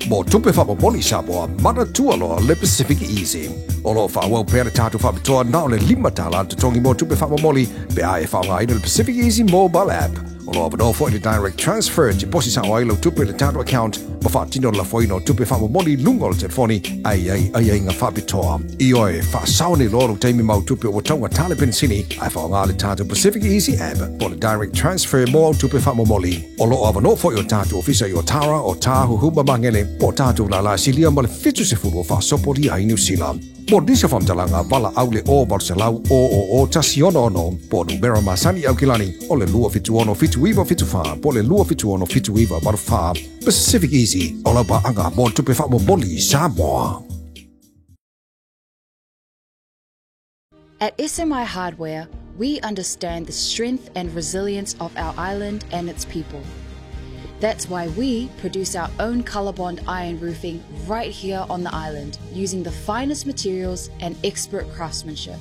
Mo tupe fa moli shaboa mana tualo le Pacific Easy. Olo fa wa pere tatu fa bitoa na le limatala to tongi mo tupe fa moli be ai fa ngai le Pacific Easy mobile app. Olo va no for the direct transfer to posi sa oilo tupe le tatu account ma fa tino la foino tupe fa moli lungol telefoni ai nga fa bitoa. Io fa sauni loro taimi mau tupe o tonga tale pensini ai fa ngai le tatu Pacific Easy app for the direct transfer mo tupe fa moli. Olo va no for your tatu ofisa your tara o tahu huba mangele po tatu la silia ma le fitu se furu fa sopori ai New Zealand. Mo disa fam talanga vala aule o Barcelau o tasiono no po numero masani au kilani o le lua fitu ono fitu iwa fitu fa po le lua fitu ono fitu iwa bar fa Pacific Easy ola ba anga mo tupe fa mo boli Samoa. At SMI Hardware, we understand the strength and resilience of our island and its people. That's why we produce our own ColourBond iron roofing right here on the island using the finest materials and expert craftsmanship.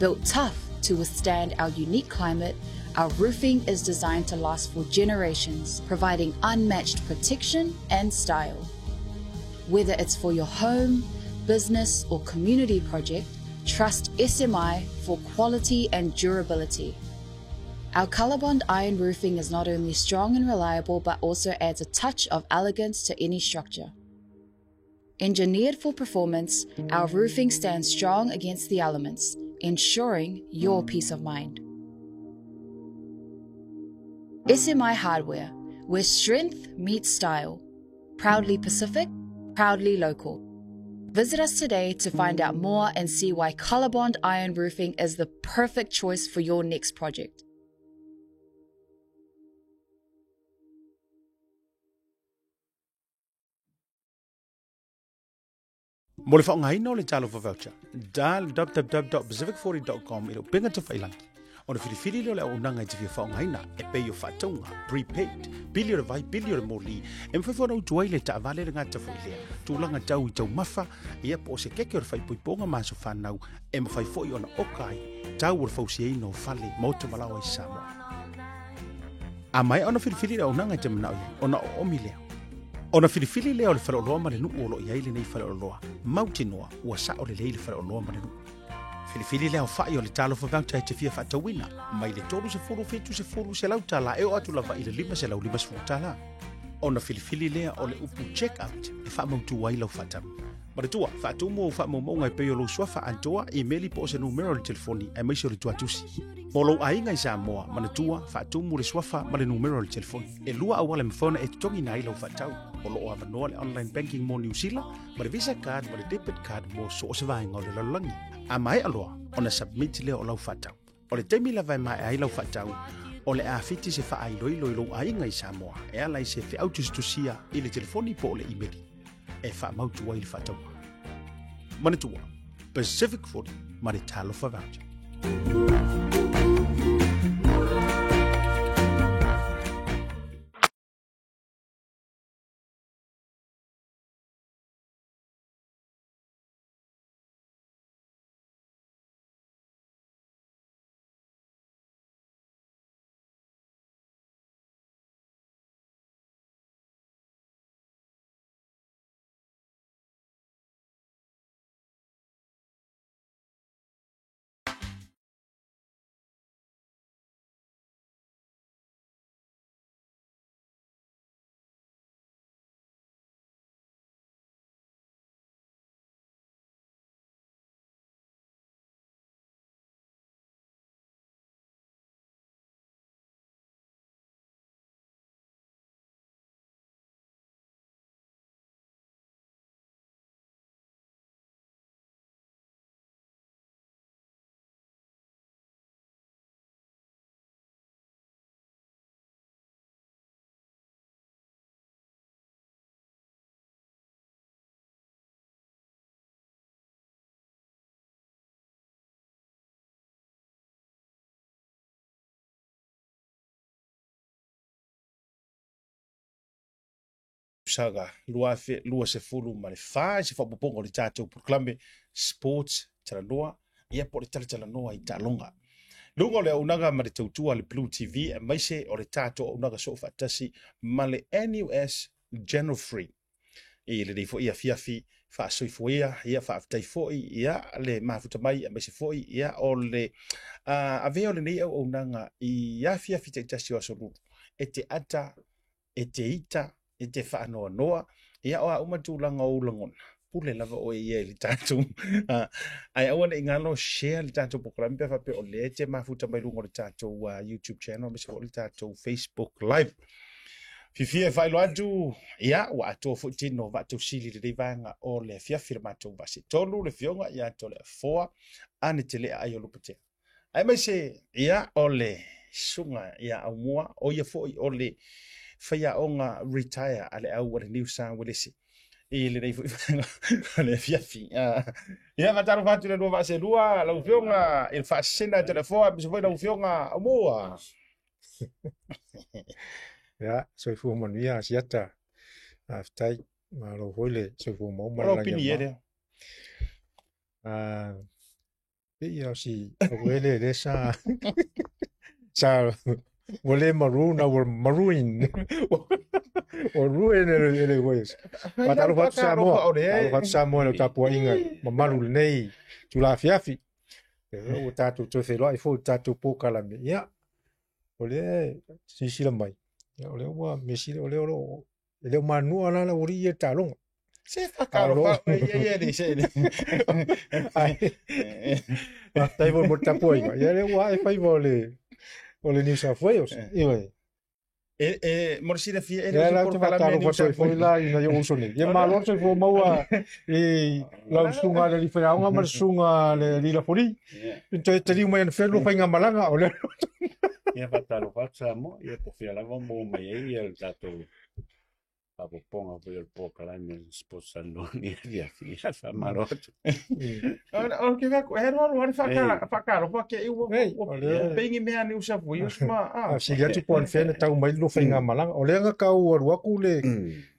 Built tough to withstand our unique climate, our roofing is designed to last for generations, providing unmatched protection and style. Whether it's for your home, business or community project, trust SMI for quality and durability. Our ColourBond iron roofing is not only strong and reliable, but also adds a touch of elegance to any structure. Engineered for performance, our roofing stands strong against the elements, ensuring your peace of mind. SMI Hardware, where strength meets style. Proudly Pacific, proudly local. Visit us today to find out more and see why ColourBond iron roofing is the perfect choice for your next project. Mo le whaongai no le talo for voucher. Dal www.pacific40.com ilo pinga te whailangi. O na whiriwhiri leo le au nanga i te whia whaongai na e pei o whatonga, prepaid, bili o le vai, bili o le moli, e mwhewhona utuai le ta avale le ngata whailea, tūlanga tau I tau mafa, ia po se keke o le whaipoiponga maso whanau, e mwhai foi o na okai, tau o le whausiei no whale, mauta malawa I Samoa. A mai o na whiriwhiri le au nanga I te manau, o na o omi leo. Ona filifili leo le whare o loa ma le nuu o lo iai le nei whare o loa. Mautinoa ua sa o le lei le whare o loa ma le nuu. Filifili leo whai o le talo whakauta e te fia whatawina. Mai le tolu se furu fitu se furu se lauta la eo atu lava I le lima se lau lima se futa la. Ona filifili leo o le upu check out e wha mautu wai lau whatamu. Maritua, whaatumu o wha maunga I peo lo swafa antoa I meli po se numero le telefoni e maisi o le tuatusi. Molo ainga I Samoa, manatua, whaatumu le swafa ma le numero le telefoni. E lua awale mfona e tongi na ilo whatau. Molo o avanoa le online banking mo New Zealand, ma le visa card, ma le debit card mo so se vainga o le lalangi. A mai aloa, ona submit leo o lau whatau. O le temi la vai mai ai lau whatau, o le afiti se wha ai loilo ainga I Samoa, e alai se te autustusia I le telefoni po o le imeli. E wha mautu wai le whatau. Manatua, Pacific 40, ma le talo whawauta. Saga lua se fulu ma le fa se fa popongo le tatou proclame sports talanoa ia po le talanoa I talonga lungo le unaga ma le tautua le Blue TV e maise o le tatou unaga so fatasi ma le NUS General Free I le dei fo ia fiafi fa soifoia ia fa aftai fo ia le mafuta mai a mese fo ia o le a veo le nei o nanga I ia fiafi te tasi o solu e te ata e te ita e te fa noa noa ia o a umatulanga o langona pule lava o ia li tatu ai awana ingalo share li tatu program pe fa pe o le te mafuta mai lungo li tatu YouTube channel mese o li tatu Facebook live Fifia fai lo atu ia wa ato fo tino va to sili de vanga o le fia firma to basi tolu le fionga ia to le foa ane tele ayo lupete ai mai se ia o le sunga ia au mua o ia fo o le fia onga retire ale au wa New South Wales e le dei fo le fia fi ia va taro fatu le va se lua la fionga il fa sena te le foa biso foi la fionga au mua Ya, soy fu mon via siata. Aftai ma lo hoile soy fu mo ma la piniere. Pe ya si hoile de sa sa wole maroon or maroon or ruin ele wes. Patalo fat sa mo. Fat sa mo no tapo inga mamaru nei tu la fiafi. O tatu to fe lo I fo tatu po kala me. Ya. Ole si si la mai. Ya ole wa mesile ole oro ele manu ala la uri e talong se fa caro fa ye di se ai tai vol morta poi ya le wa e fai vole New South Wales morsida fi e por parlare New South Wales la ina yo uso ni ya malo se fo maua e la sunga le fera unha marsunga le la fori então te digo mai fer lo fai ngamalanga ole ia fatalo fatsamo ia po fia lava mo mai ia il tato papo ponga po il po kala me sposando ni ia fia fa marot o que vai era fa caro porque eu bem me ani usa foi ma se já tu pon fe ta mai lo fai ngamalanga ole nga ka o ru ku le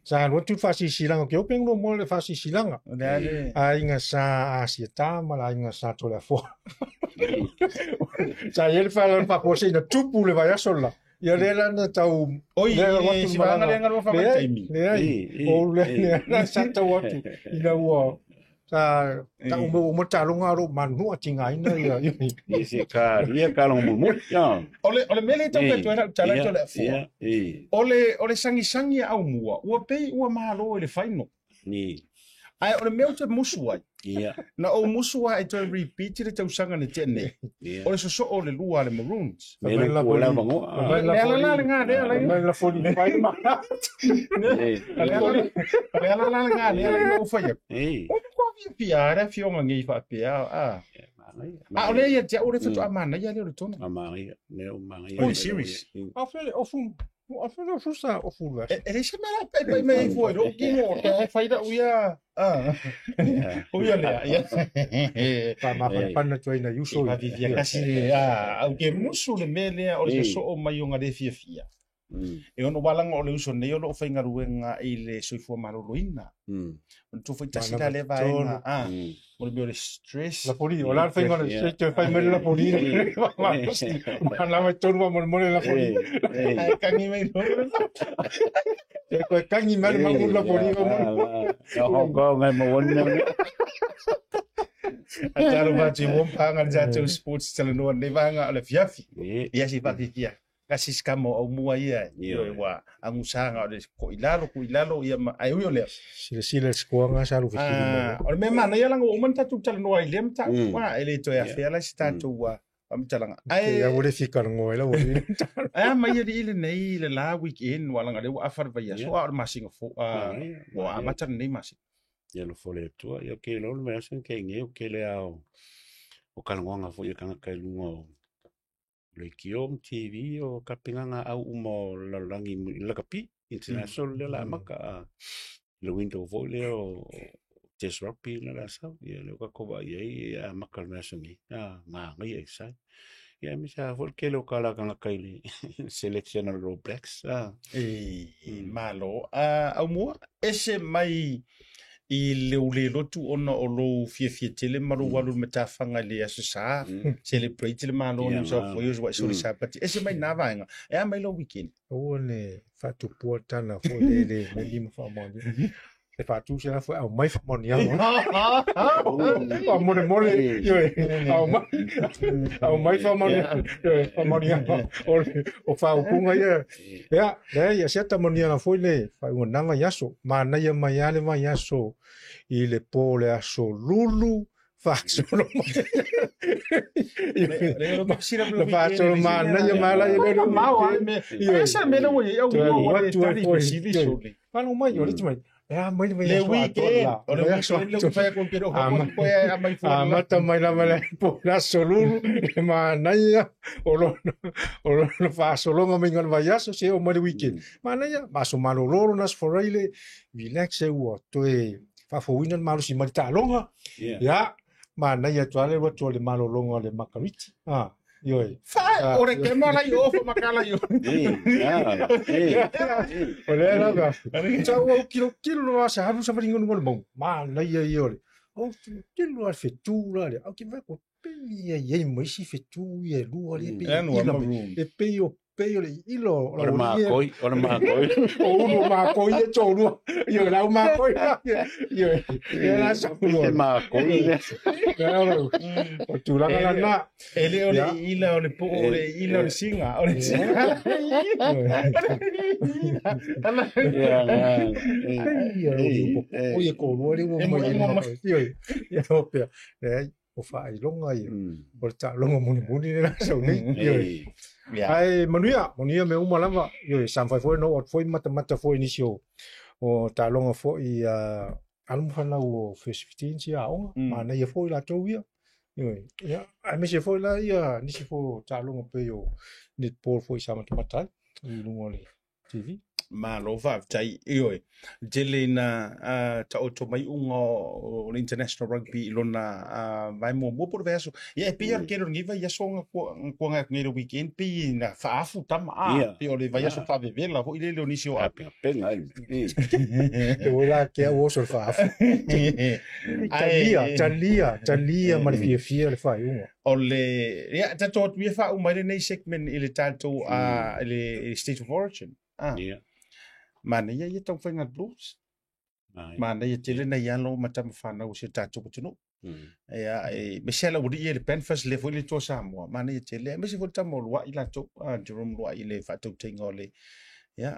sa no tu fa si silanga que eu pengo mo le fa si silanga ai nga sa asieta mala nga sa to la fo sa ele fala pa cose na tupu le vai a sola ia le lana tau oi si va nga nga fa mai taimi o le na sa tau atu ina ua sa ta mo talonga ro manu atinga ina ia isi ka ia ka lo mo ya ole mele tau que tu era talento le fo ole sangi au mua ua pe ua malo ele faino ni ai ole meu te musuai ia na o musua e to repeat le tau sanga ne tene ole so ole lua le maroons me la bola bango la nga me la foli fai ma la nga le o fai o ko vi piara fionga ngi fa pia ole ia te ole fatu amana ia le tona amari ne o mari oh serious afele ofun afele fusa ofun ele chama la me foi do que no fai da uia uia le ia pa ma pa na toina yuso va vivia kasi aunque musu le mele ole so o mai unga de fia e ono walanga o le uso nei ono fai ngaruenga i le soifua maloloina tu foi tasila le vaenga o le bio stress la poli o la fai ngana se fai mele la poli ma la mai tonu mo mo la poli kangi mai no e ko kangi mai ma la poli ho go ngai mo wonna ataro ba ti won panga ja tu sports teleno nei vanga le fiafi ia si patia kasi skamo o mua ia wa angusanga o le ko ilalo ia ai o le sile skoanga sa lu fikiri o me mana ia lango o man tatu tala no ai lem ta wa ele to ia fela statu wa am talanga ai ya wole fikar ngo ela wole mai ile nei le la weekend wa langa le wa afar va ia so ar masinga fo wa amata nei masi ia lo fole tu ia ke lo me asen ke nge ke le ao o kalonga fo ia kanga kai lungo le kiom TV o kapinganga au umo lalangi la kapi international le la maka le window vole o test rugby la sa ia le ka ko ia maka le asengi ma ngai sai ia mi sa vol ke lo kala kanga kai selection All Blacks malo au mo ese mai i le lotu ona o lo fia tele maru walu metafanga le asasa celebrate le malo ni so foi os so sa pati ese mai na vainga e mai lo weekend o ne fatu porta na fo le mo fa mo e fa tu se la foi au mai fa monia au mole au mai fa monia o fa o kunga ia se ta monia na foi le fa un nanga yaso ma na ia mai ale mai yaso i le pole aso lulu fa solo fa solo ma na ia mala ia le esa me no ia o Kalau mai ole mai mai le weekend o le weekend fa con pero a mai fo mata mai la mala po la solulu ma naia o lo fa solo mai ngal vai aso se o mai weekend ma naia ma so malo loro nas foreile relax e o to e fa fo winan malo si mai ta longa ya ma naia to ale wa to le malo longa le makariti Yoi. Ora che mala io fa makala io. Olha lá, já o quilo lá se haru sama ringon ngol bom. Ma na ia iole. O quilo lá fetura, o que vai com ia mai si fetu ia lu ali pe. E peio le ilo. Ora ma koi. O uno ma koi e tolu. Io la ma koi. Io era sa ma koi. O tu la na. Ele ole ila ole po ole ila ole singa ole singa. Oye ko lo le mo mai. Io pe. O fa i longa i. O ta longa muni na so ni. Ai manuia me uma lava. Io san fai foi no o foi mata foi inicio. O ta longa foi almo fana o first 15 sia o ma na ia foi la trovia. Ja, ai me se foi la ia ni se foi ta longa pe yo nit por foi sama matai. I lungo le TV. Ma lo va tai io jele na ta o to mai ungo o international rugby lona vai mo por verso e pia que não vai ya songa ko nga ngero weekend pi na fa afu tam pi o le vai ya so fa viver la ile le onisio a Penga. Te voy a que o so fa afu. Talia ma le fia le fai ungo. o le ya ta to we fa o mai le segment ile tanto le state of origin mana ia tau whainga blues. Mana ia tele na ia lo matama whanau se tātou kutunu. Me sela uri ia le penfas le fwili tō Samoa. Mana ia tele, me se fwili tamo lua i lato, Jerome lua i le whatou teinga o le.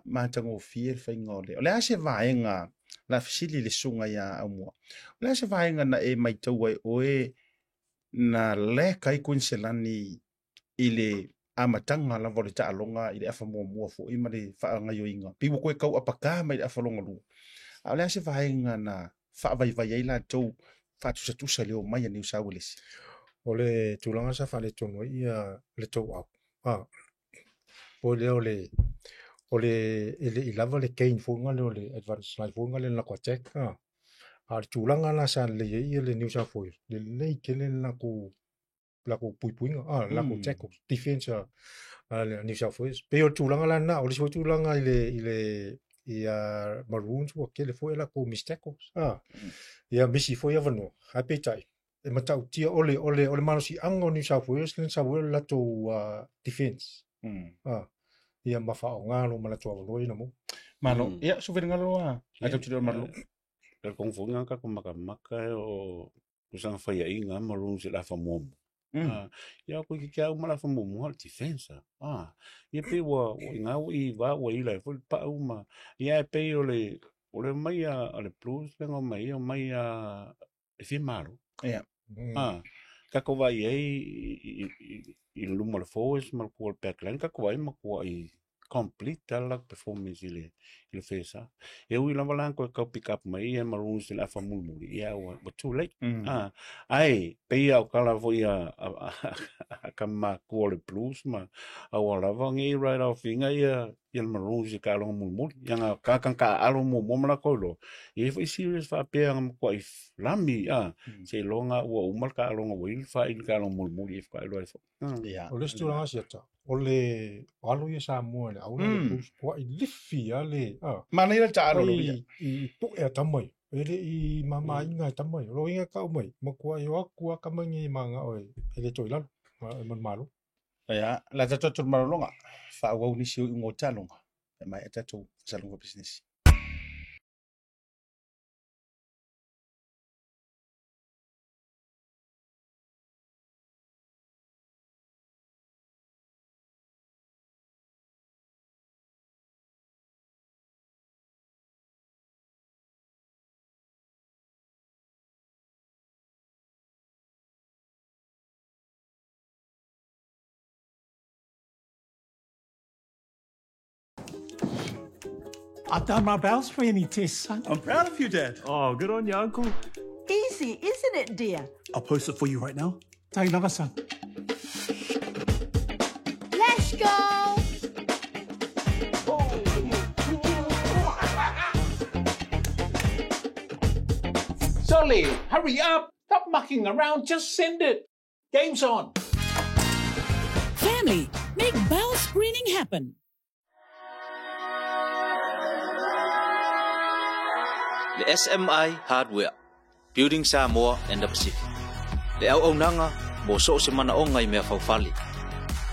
Mātango fia le whainga o le. O le ase vaenga la fisili le sunga ia au mua. O le ase vaenga na e mai tau ai oe na le kai kuinselani i le amatanga la vole ta alonga i le afa mua fo i mare fa nga yo inga pi ko kau apaka mai afa longa lu ala se fa inga na fa vai ila to fa tu sa leo mai ni sa wele ole tulanga sa fa le tono ia le to o le ole ele i lava le kain fo nga le advance life fo nga le na ko check ar tulanga na sa le ia le New South Wales le kele na ko la ko puipuinga la ko check defense New South Wales pero tulanga la na o le tulanga ile maroons o ke le foi la ko mistakes ia misi foi avano happy e matau tia ole mano si anga New South Wales len sa wel la to defense ia mafa o ngalo mala to avano ina mo malo ia so venga lo a tau tiro malo El konfunga ka kumaka o kusang faya inga maroons la famomo. Ya ko ki au mala famomo hal defensa. Ia pe wa inga I va wa ila fo pa uma. Ia pe ole mai ale plus vengo mai e fi malo. Ia. Ka ko vai I lumo le force mal ko backline ka ko vai ma ko I complete la performance ile fesa e ui la valan ko ka pick up mai e maroons la fa mulmuli ia wa too late ai pe ia kala vo ia kama ko le plus ma awala vangi right off inga ia maroons ka lo mulmuli ia ka alo mo mala ko lo e foi serious fa pe am ko I lami se longa wa umal ka lo will fa in ka lo mulmuli fa lo ia o le stura siata ole alo ia sa mo le au le ko I lifi ale mana ila ta alo I pu e tamai ele I mama inga tamai lo inga ka mai mo ko yo aku ka mangi manga oi ele toila man malo ya la ta malo longa fa wa ni si ngo talonga mai ta to salonga business I've done my bowel screening test, son. I'm proud of you, Dad. Oh, good on you, Uncle. Easy, isn't it, dear? I'll post it for you right now. Take another, son. Let's go! Solly, hurry up. Stop mucking around. Just send it. Game's on. Family, make bowel screening happen. The SMI Hardware, Building Samoa and the Pacific. Le au nanga mo so se mana o ngai mea faufali.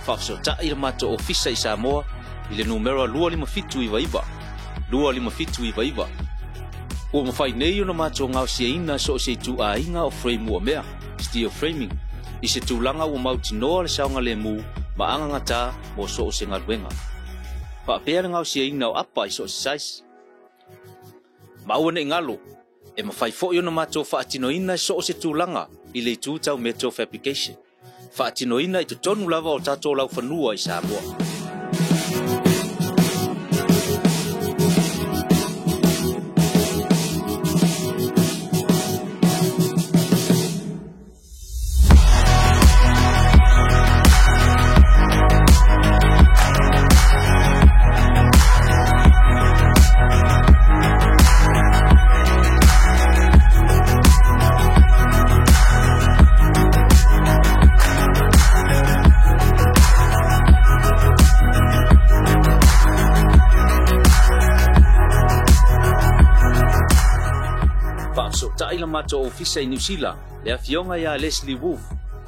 Fafso ta i mato ofisa I Samoa I le numero 255 255. O mo fai nei no mato ngau se ina so se tu a inga o frame o mea steel framing. I se tūlanga o mauti noa le saunga le mu maanga ngata mo so se ngaluenga. Pa pēr ngau se ina o apa I so se size. Maua ne ngalo, e mawhai fo yo na mato whaatinoina so se tūlanga I le tūtau metal fabrication. Whaatinoina I tu tonu lava o tato lau whanua I Samoa. Mato ofisa I New Zealand le afionga ya Leslie Wolf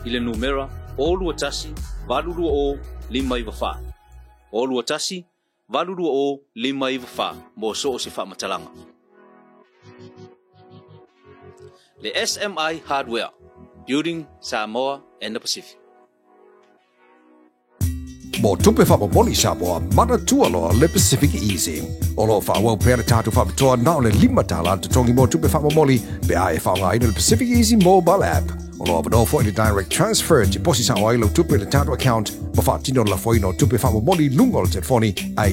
I le numera olu atasi valulu o 5 olu atasi valulu o 5 mo so se fa matalanga le SMI Hardware Building Samoa and the Pacific. Mo tupe whamomoli Samoa, mana tualoa le Pacific Easy. Olo whawau pere tātu whamitoa nao le 5 tala te tongi mo tupe whamomoli pe ae whaonga le Pacific Easy mobile app. Olo abano fo I direct transfer te posi sa oailo tupe le tātu account ma whaatino la foino tupe whamomoli lungo le telefoni ai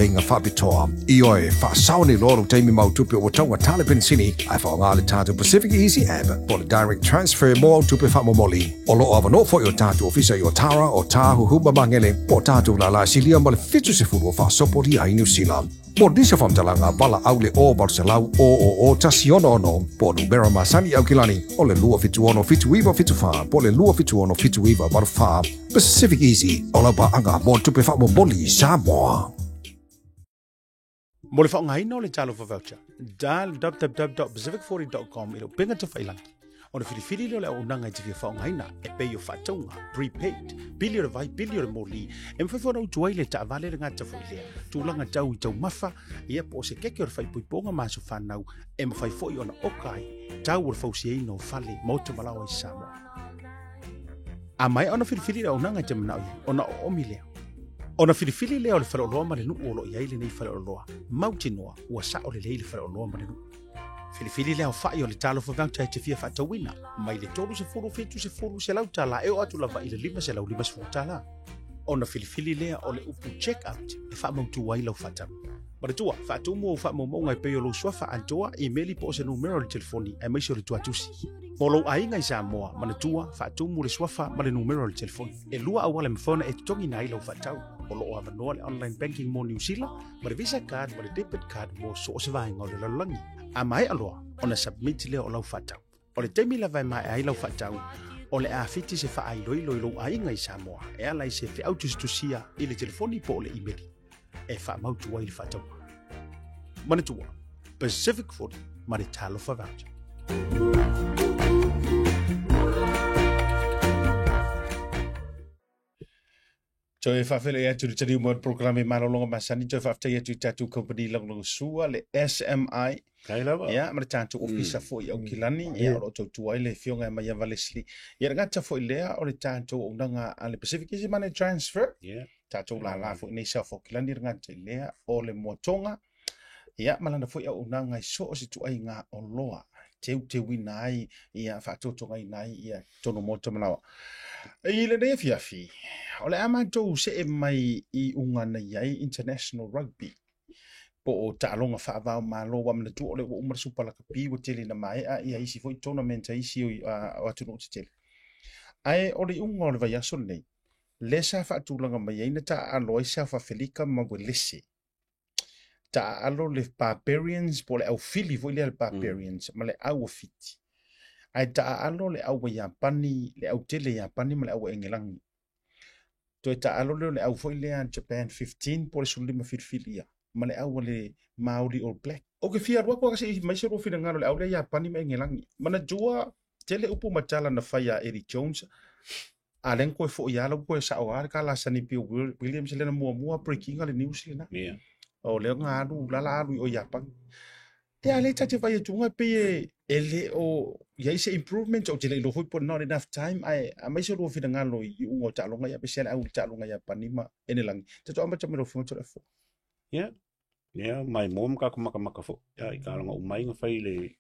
ngā whapitoa. I oe whaasaone loro teimi mau tupe o taunga tale pensini ai whaonga le tātu Pacific Easy app po le direct transfer mo tupe whamomoli. Olo abano fo I o tātu ofisa I o Tara o Tāhu Huma Mangele po tātou la la silia ma le fitu se furu o whaasopori ai New Zealand. Mo disa whamtalanga wala au le o Barcelau o tasi ono po numera masani au kilani o le lua fitu ono fitu iwa fitu wha po le lua fitu ono fitu iwa maru wha Pacific Easy o la pa anga mo tupe wha mo moli Samoa. Mo le whaongaina o le talo for voucher. Dial www.pacific40.com ilo pinga te whailangi. O le whiriwhiri leo le au nanga I te whia whaongaina e pei o whatonga, prepaid, bili o le vai, bili o le moli, e mwhaiwhana u tuai le ta vale le ngata whailea, tūlanga tau I tau mafa, ia po se keke o le whaipuiponga maso whanau, e mwhaiwhoi o na okai, tau o le whausiei no whale, mauta malawa I Samoa. A mai o na whiriwhiri le au nanga I te manau ia, o na o omi leo. O na whiriwhiri leo le whale o loa ma le nuu o lo iai le nei whale o loa, mauti noa, ua sa o le lei le whale o loa ma le nuu. Filifili leo fai o le talo fa vauta te fia fatawina mai le tolu se furu fitu se furu se lau tala e o atu lava I le 5 se lau 5 se furu tala ona filifili lea o le upu check out e fa mautu wai lau fata ma le tua fa tu mo fa mo ngai pe o lo swafa antoa email po se numero le telefoni e mai se le tua tusi mo lo ai ngai Samoa ma le tua fa tu mo le swafa ma le numero le telefoni e lua awala me phone e tongi nai lau fatau o lo ava no le online banking mo New Zealand ma le visa card ma le debit card mo so se vai ngau le lalangi a mai aloa ona submit le o lau fatau o le temi la vai mai ai lau fatau o le afiti se fa ai lo ai ngai Samoa e ala se fe autos to sia I le telefoni po le email e fa mau tu ai le fatau mana tua Pacific 40 ma le talo fa voucher. Joe whawhele e atu tari umar programe marolonga masani, joe whawhtai atu tatu company langlong sua le SMI. Kailawa. Ya, mara tātou ofisa fo I au kilani, ia o tau tuai le fionga mai a Leslie. Ia ngata fo I lea o le tātou o nanga a le Pacific Easy Money Transfer. Tātou la fo I nei sa fo kilani ngata I lea o le motonga. Ia, malana fo I au nanga I so o si tuai ngā o loa. Te wina ai, ia whātotonga I nai, ia tono moto manawa. I le nei fiafi, o le ama tau se e mai I unga nei ai International Rugby. po o ta'alonga whaavao malo wa mana tu ole wa umar supala ka pi wa tele na mai a ia isi foi tournament a isi o atunu te tele. Ai ole unga ole vai aso nei. Lesa whaatulanga mai aina ta aloi sa whawhelika ma we lese. Ta alo le barbarians po le au fili foi le barbarians ma le au fiti. Ai ta alo le au Japani le au tele Japani ma le au Engelangi. Toi ta alo le au foi le Japan 15 po le sulima filfilia. Ma le au le Maori All Black. O ke fia rua kwa kasi mai se ro fina ngalo le au le Japani ma Engelangi. Mana jua tele upu matala na faya Eddie Jones. Alen koe fo ia lo koe sa o ar kala sani Pio Williams le na mua breaking ale news na. Yeah. O le nga adu la adu o Japan. Te ale tate vai tunga pe ele o ia se improvement o tele lo foi por not enough time ai mai se ro fina ngalo I ungo ta longa ia pe se au ta longa ia panima enelang. Te to amba chamero fo to fo. Yeah. Yeah, my mom ka maka fo. Ya I ka longa o mai nga fai le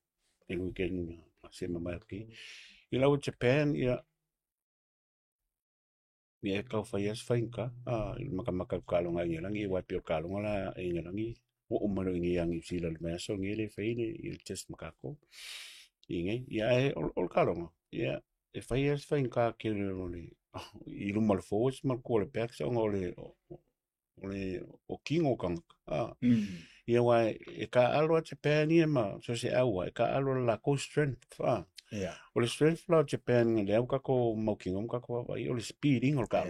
weekend se mai ki. I lau Japan ia Mia kau fai as fai ka maka kalonga ngelangi wa pio kalonga la ngelangi o umaro ngiangi sila meso ngele fai le il test makako inge ya ol kalonga ya e fai as fai ka ke le ilu mal force mal ko le pex ole o kingo kang ya wa e ka alo Japan ia ma so se awa e ka alo la co strength Yeah. O le strength flow Japan le au kako maukingom kako ai o le speeding o ka.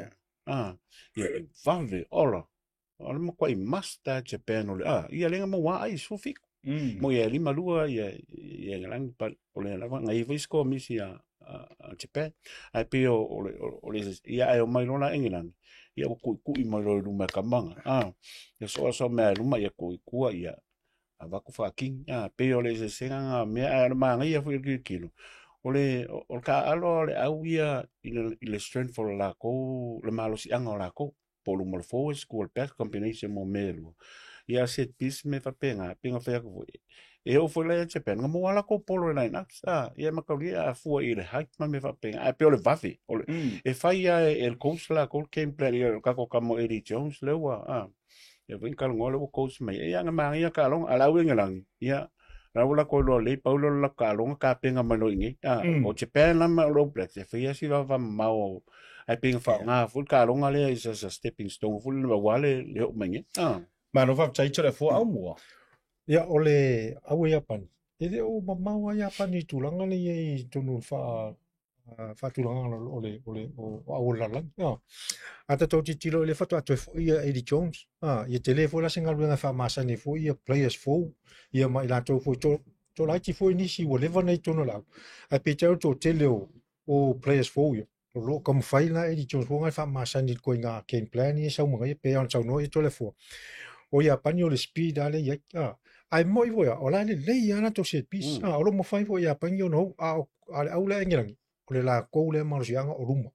Ia vave ola. Ola mo kwai masta Japan o le ia lenga mo wa ai sufik. Mo ia lima lua ia ngalang pa o le lava ngai vis ko misi a Japan. Ai pe o le ia ai o mai lona England. Ia ko ku I mai lo luma kamanga. Ia so me luma ia ko ku ia avaku faking pe ole se senga me manga ia fu kilo ole o ka alo le au ia ile strength for la ko le malo si anga la ko polu mo forward school back combination mo melo ia set piece me fa penga fa ko e o foi le Japan mo ala ko polo line ia makali a fu ile height me fa penga pe ole vafi ole e fa ia el coach la ko game player ka ko kamo Eddie Jones lewa ia vin kalonga o coach mai ia nga mai ia kalonga ala winga lang ia raula ko lo le paulo la kalonga ka penga mano ingi o Japan la ma lo black se fia si va mau ai penga fa nga fu kalonga le is a stepping stone fu le wale le o mengi ma no fa chai chore fo au mo ia ole au Japan ele o mau Japan I tulanga le I tonu fa tulanga ole o au la lang ata tau titilo le fatu atu ia Eddie Jones ia tele fo la singa luenga fa masani fo ia players fo ia mai la tau fo to la ti fo nisi wo leva nei tono la a pe tau to tele o players fo ia lo kam fai la Eddie Jones fo ngai fa masani ko nga game plan ia sa mo ngai pe on sa no I tole fo o ia panyo le speed ale ia ai mo I vo ia ola le ia na to set piece o lo mo fai fo ia panyo no au la ngelangi o le la ko le marsianga o ruma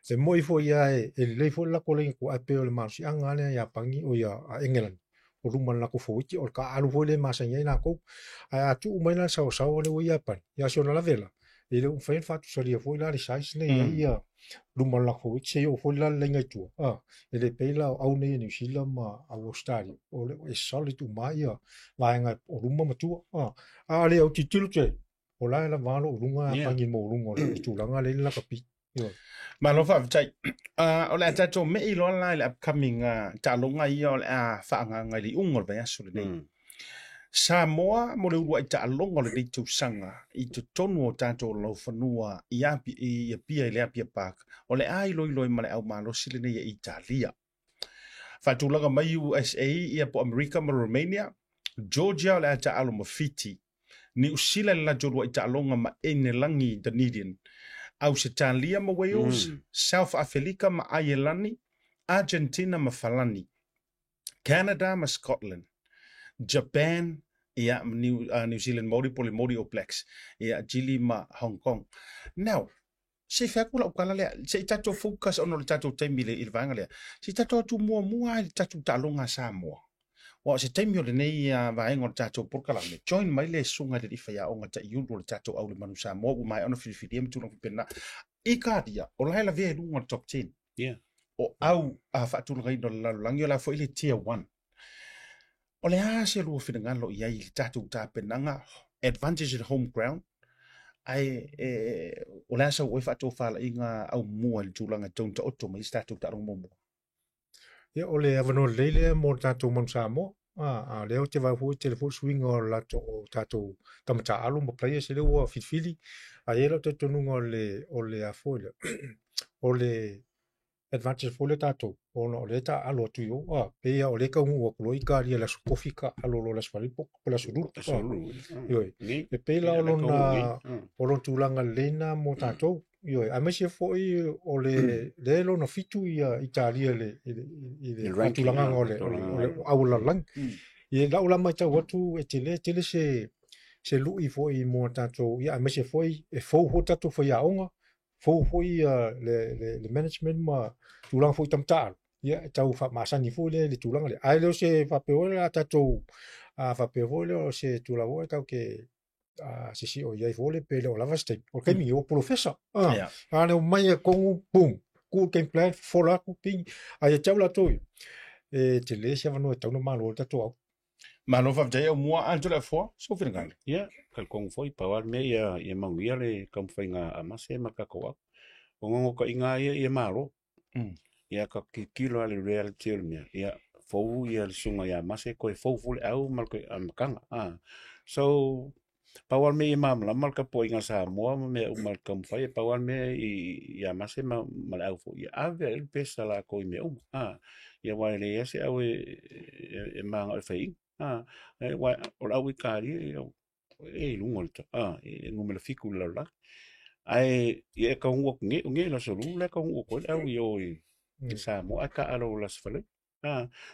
se moi fo ia le fo la ko le ko ape o le marsianga le ia pangi o ia a England o ruma la ko fo o ka alu fo le masanga ina ko a tu mai la sa le ia pan ia so la vela ele un fain fatu saria fo la size le ia ruma la ko se o fo la lenga tu ele pe la au ne New Zealand ma a Australia o le e solid mai ia la nga o ruma matu le au titulu te o la valo runga pangi mo rungo le tulanga le la kapi ma no fa chai o la tato me I lo la upcoming ta longa I o la fa nga ngai ungol ba yaso le Samoa mo le ua ta longa le tu sanga I to tonu o tato lo fanua ia pia le pia park o le ai loi ma le au malo sile nei Italia fa tulanga mai USA ia po America ma Romania Georgia le ta alo mo Fiji New Zealand la jorua I ta'alonga ma Engelangi Dunedin. Australia ma Wales, South Africa ma Ireland, Argentina ma Falani, Canada ma Scotland, Japan ia New Zealand Maori pole Maori All Blacks, ia Chile ma Hong Kong. Now, se fakula ukala le se tato focus on le tato taimile I vanga le. Se tato tu mua tato ta'alonga Samoa. Wa se taimi o le nei vaenga o tatou porkala me join mai le sunga le ifaya o ngata iulu le tatou au le manu Samoa o mai ona filifili tu no pena I kadia o la la ve lunga top 10 o au a fatu ngai do la langi la fo ile tier 1 O le a se lua whingalo i ai li tātou tāpenanga, advantage at home ground, ai o le asa oi whātou whala i ngā au mua le tūlanga taunta oto mai i tātou tātou momo. Ia o le avano leile mo tātou man sa mo. Leo te vai hui telefon swing o lato o tātou tamata alu mo playa se leo fitfili. A ela te tonunga o le a foile. O le advantage foile tātou. O le ta alo atu yo. Pea o le ka ungu o kuloi ka ria la sukofi ka alo lo la svalipo. La sururu. Ioi. E pela o lon tūlanga lena mo tātou. Ioi. A mesi foi o le lo na fitu i Italia le tūlanga o le aula lang. I la ula mai tau atu e tele se lui foi mo tātou. Ia a mesi foi e fou ho tātou foi aonga. Fou foi le management ma tūlanga foi tamtaal. Ia tau fa masani foi le tūlanga le. Ai leo se whapeole a tātou whapeole o se tūlanga tau ke se si o iai fole pele o lava step. O kemi o professor. Ane o mai kongu boom. Cool game plan fola ku ping. Ai tau la toi. E te le se vano tau no malo tātou au. Malo fa jai o mua anjo le fo, so whingalo. Ia, kal kongu foi pawal me ia manguia le kamwhainga amase makako au. O ngongo ka inga ia malo. Ia ka kilo ale reality o mea. Ia fou ia le sunga ia mase koe fou fule au malko amakanga. So, pawal me imam la malka po inga sa moa me umal kamfai pawal me ia mase mal au fo ia ave el pesa la ko me ia wa le ia se au e manga e fai wa o au kari e lungolta e ngumela fiku la ai ia ka ungo nge la solu la ka ungo ko au yo sa mo aka alo la sfale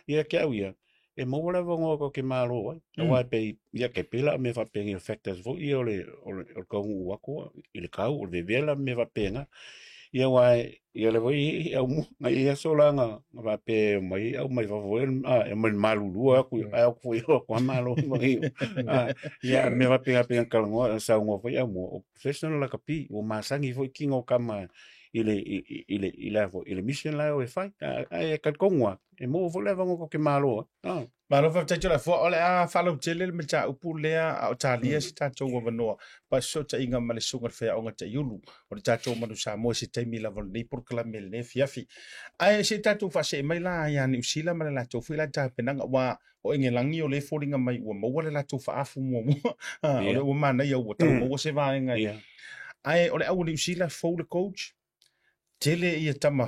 ia ke au ia e mo wala vongo ko ke malo wa pe ia ke pela me fa penga factors vo i ole ko wako ile kau o vela me va penga ia wa ia le voi au ia solanga va pe mai au mai va vo e mai malu lu aku aku yo ko malo ia me va penga kalongo sa ngo foi amo professional la kapi o masangi foi kingo kama ile mission la o e fai ai ka kongwa e mo vo le vango ko ke malo Malo fa tau la fo ole a follow tele me cha upu lea o talia si tatou wa vanoa pa so ta inga male sunga fe o ngata yulu o tatou manu sa mo si taimi la vol nei por kala mel ne fiafi ai si tatou fa se mai la ya ni usila male la tau fila ta penanga wa o ngelangi o le folinga mai wa mo wala la tau fa afu mo ole o mana ya o tau mo se va nga ai ole au ni usila fo le coach tele ia tama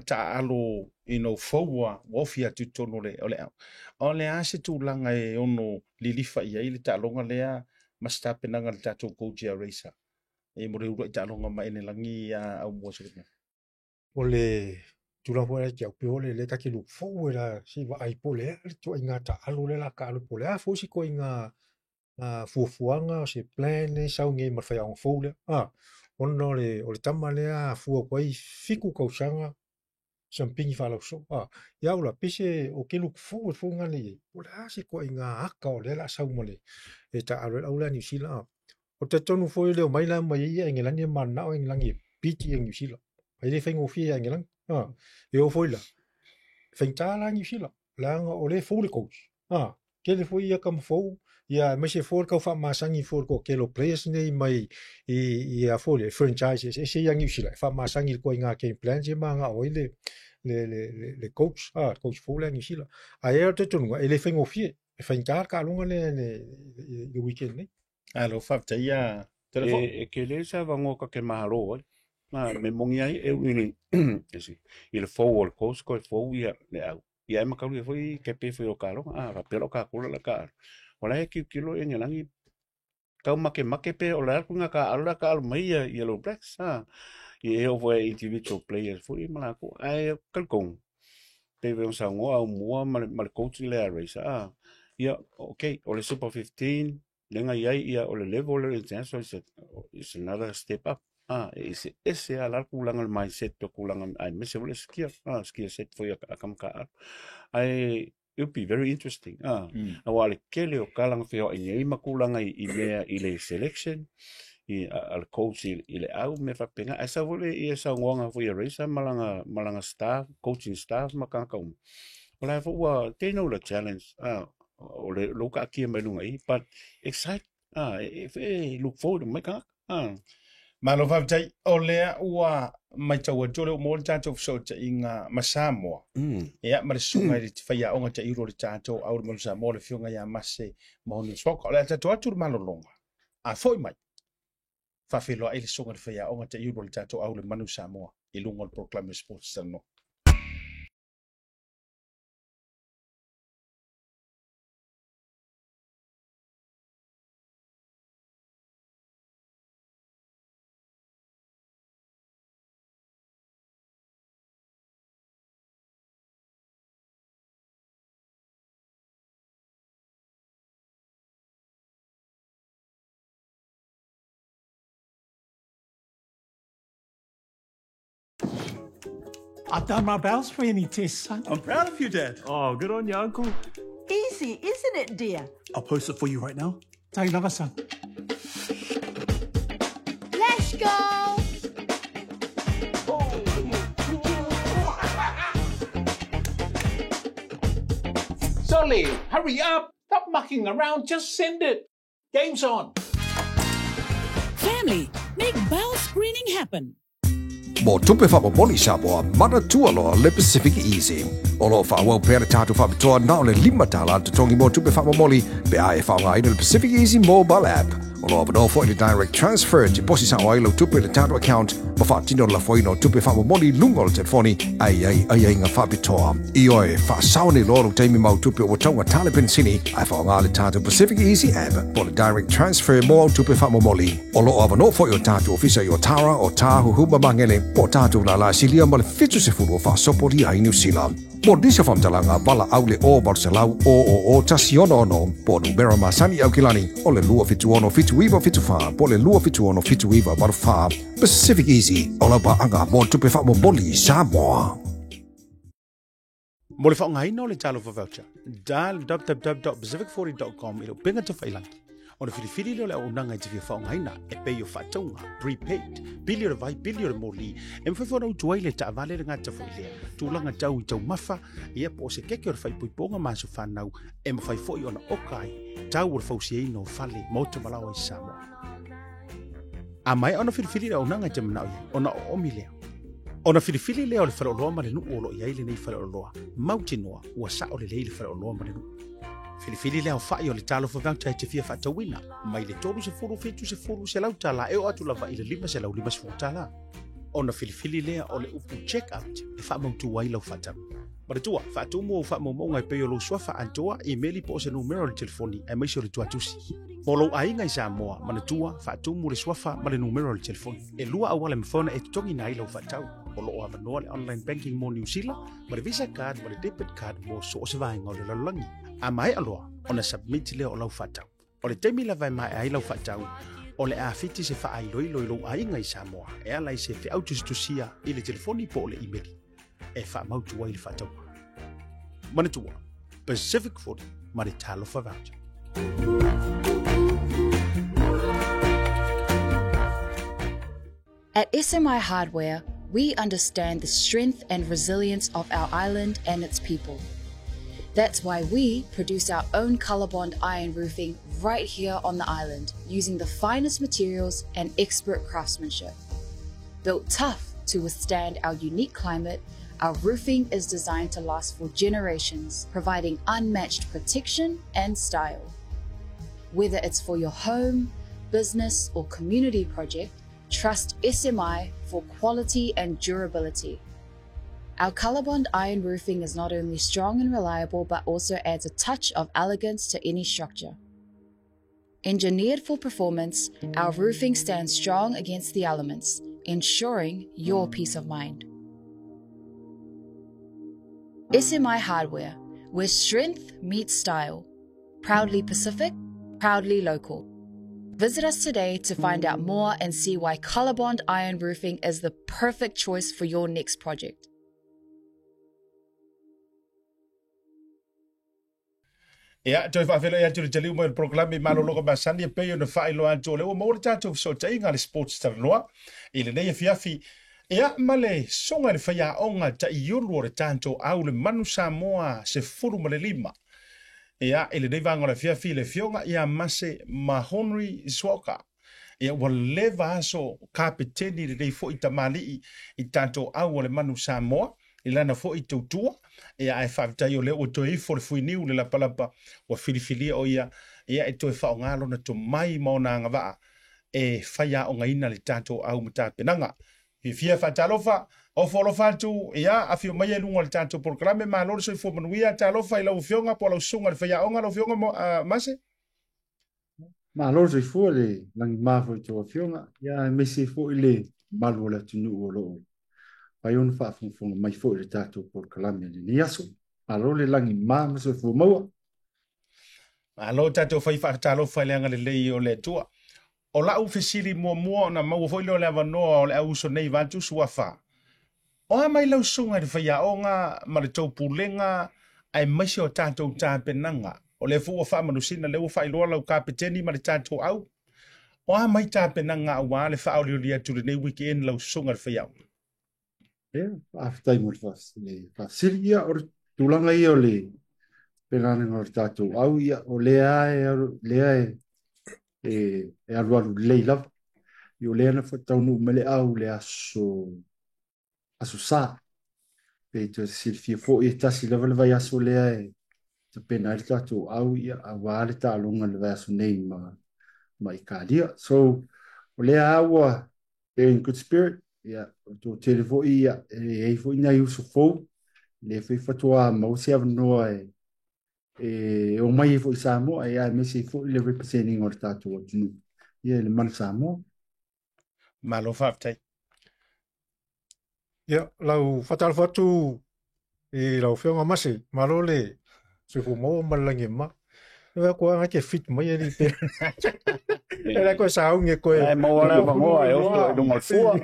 ta alo foua wofia tu tono le ole a se tūlanga e ono lilifa ia i le tālonga lea masta penanga le tātou coach a racer e mo re ura i tālonga ma ene langi au mua se o le tūlanga fua ki au peole le take lu fou era si wa ai pole le tu inga ta alo le la ka alo pole a fo si ko inga fuafuanga se plan e sau nge marwhai ang fou le ono le o le tama lea fua kwai fiku kausanga sampingi falau so ia ula pise o ke luk fu ngani o la si ko inga aka o le la sau mole e ta alo aula ni sila o te tonu foi le mai la mai ia ngelani mana o ngelangi piti en sila ai le fengo fi ngelang e o foi la fenta la ni sila la o le fu le coach ke le foi ia kam fo ia me se for ka fa masangi for ko ke lo players nei mai ia for le franchise se yang sila fa masangi ko inga ke plan je manga o le coach coach Fulan ni sila ayer te tonu ele fengo fie fentar ka longa le weekend ni alo fa ia telefon e ke le sa vango ka ke malo me mongi ai e wini esi il forward coach ko fo ia le au ia ma ka lu foi ke pe foi o kalo va pero ka kula la ka ola e kilo e ngelangi kau make pe ola ku nga ka ala ka mai Yellow Blacks e o foi individual players foi malako ai kalkong te ve un sango au mua mal coach le race ia okay o le super 15 lenga ia o le level le intenso is another step up ese ala kulanga el mindset to kulanga ai me se vole skia set foi akam ka ai it would be very interesting. Awale kele o kalang feo i makulanga i mea i le selection i al coach i le au me whapenga. Asa vole i esa ngonga fo i reisa malanga staff, coaching staff makanga. Wala fo wa they know the challenge. o le loka kia mai lunga I, but excited, if look forward to make up. Malo whawtai, o lea ua mai tau jole o mōle tātou whasota I ngā Masamoa. Ea, mare sunga I te whaia onga te iro le tātou au le malu Samoa le whiunga ia mase mahoni soka. O lea tātou atu le malolonga. A foi mai. Whawhiloa I le sunga le whaia onga te iro le tātou au le manu Samoa. I lunga le Proclaim Sports Tano. I've done my bells screening test, son. I'm proud of you, Dad. Oh, good on you, Uncle. Easy, isn't it, dear? I'll post it for you right now. Take another, son. Let's go! Solly, hurry up! Stop mucking around, just send it. Game's on. Family, make bowel screening happen. Mo tupe whamomoli Samoa, mana tualoa le Pacific Easy. O lo whawau pere tātou whamitoa nao le 5 tala te tongi mo tupe whamomoli pe ae whaonga ina le Pacific Easy mobile app. O lo abano fo i le direct transfer te posi sa o ailo tupe le tātou account ma whaatino la foino tupe whamomoli lungo le telefoni ai ngā whapitoa. I oe whaasaone loro teimi mau tupe o taunga tale pensini ai whaonga le tātou Pacific Easy app po le direct transfer mo au tupe whamomoli. O lo abano fo i o tātou ofisa I o Tara o Tāhu Huma Mangele po tātou la silia ma le fitu se furu o whaasopori ai New Zealand. Mo disa whamtalanga wala au le o Barcelau o tasi ono po numero masani au kilani o le lua fitu ono fitu iwa fitu wha po le lua fitu ono fitu iwa maru wha Pacific Easy o la pa anga mo tupe wha mo boli Samoa. Mo le whaonga ina o le talo for voucher. Dal www.pacific40.com ilo pinga te whailangi. O le whiriwhiri leo le au nanga I te whia whaonga ina e pei o whatonga, prepaid, bili o le vai, bili o le moli, e mwhaiwhana u tuai le ta avale le ngata whailea, tūlanga tau I tau mafa, ia po se keke o le whaipoiponga maso whanau, e mwhaifoi o na okai, tau o le whausi eino o whale, mauta malawa I Samoa. A mai ona whiriwhiri le au nanga I te manau ia, ona o omi leo. Ona whiriwhiri leo le whaleoloa ma le nuu o lo iai le nei whaleoloa, mautinoa, ua sa o le lei le whaleoloa ma le nuu. Filifili leo whai o le talo whakauta te fia whatawina, mai le tolu se furu fitu se furu se lau tala, eo atu lava I le 5 se lau 5 se tala. Ona filifili lea o le upu check-out e whamautu wai lau whatau. Maratua, whaatumu o whamau ngai peo lo swafa antoa I meli po se numero le telefoni e maisi o le tuatusi. Molo ainga I Samoa, manatua, whaatumu le swafa ma le numero le telefoni. E lua awale mfona e tutongi nai lau whatau. Molo o avanoa le online banking mo New Zealand, ma le visa card, ma le debit card mo so se vaenga o le lalangi. A mai aloa, ona submit leo o lau whatau. O le teimi la vai mai ai lau whatau, o le awhiti se wha ai loi ainga I Samoa, e alai se whi autustusia I le telefoni po o le imeri. E wha mautu wai le whatau. Manatua, Pacific 40, ma le talo whawauta. At SMI Hardware, we understand the strength and resilience of our island and its people. That's why we produce our own ColourBond iron roofing right here on the island using the finest materials and expert craftsmanship. Built tough to withstand our unique climate, our roofing is designed to last for generations, providing unmatched protection and style. Whether it's for your home, business, or community project, trust SMI for quality and durability. Our ColourBond iron roofing is not only strong and reliable, but also adds a touch of elegance to any structure. Engineered for performance, our roofing stands strong against the elements, ensuring your peace of mind. SMI Hardware, where strength meets style. Proudly Pacific, proudly local. Visit us today to find out more and see why ColourBond iron roofing is the perfect choice for your next project. Ia, toi whaafela ia tūre taliu mo il programi maloloka masani e peo na whaelo anto leo mo le tātou so tai ngā le sports taranoa. I le nei e fiafi. Ia, ma le songa le whaia onga ta I uru o le tātou au le manu Samoa se furu ma le 5. ia ele nei vanga la fia fi le fionga ia mase ma Henry Swoka ia wa leva aso kapiteni le dei fo i tamali i tanto au le manu Samoa i lana fo i tautua ia ai whaavitai o le o toi fo le fui niu le la palapa wa filifilia o ia e toi whaongalo na to mai mauna ngawaa e whaia o ngaina le tanto au mata penanga i fia whatalofa o folofa tu ia a fio mai lunga le tanto programe ma lor so fo manuia talofa i lau fionga po lau sunga le whaia o ngalo fionga mo mase ma lor so fo le langi mafo i to fionga ia me se fo le malu la tunu o lo ai on fa fo mai fo le tanto programe ni aso ma lor le langi ma so fo mo alo tato fai talofa le ngale le o le tua o la ufisiri mua na mau foi le avanoa o le au so nei vantu suafa o mai lau sunga de faya o nga ma le tau pulenga ai maisi o tatou tapenanga o le fu o fa manusina le u fai loa lau kapiteni ma le tatou au o mai tapenanga ua le fa o lia tu le nei weekend lau sunga de faya after mo fa silia o tulanga i o le pelana ngor tatou au ia o le ai e alu leila yo le na fatau no mele au le aso sa pe to silfia fo e tasi level vai aso le ai te pena il tato au ia awale ta longa le vai aso nei ma ikalia so o le awa in good spirit ia to telefo ia e fo ina uso fo le foi fatua mo se avno o mai fo Samoa ia me se fo le representing or tato tunu ia le man Samoa malo faftai ia lau fatal fatu i lau fionga masi malo le se fu mo malangi ma e ko nga ke fit mai ni pe era ko sa un e ko e mo la va mo e o do mal fo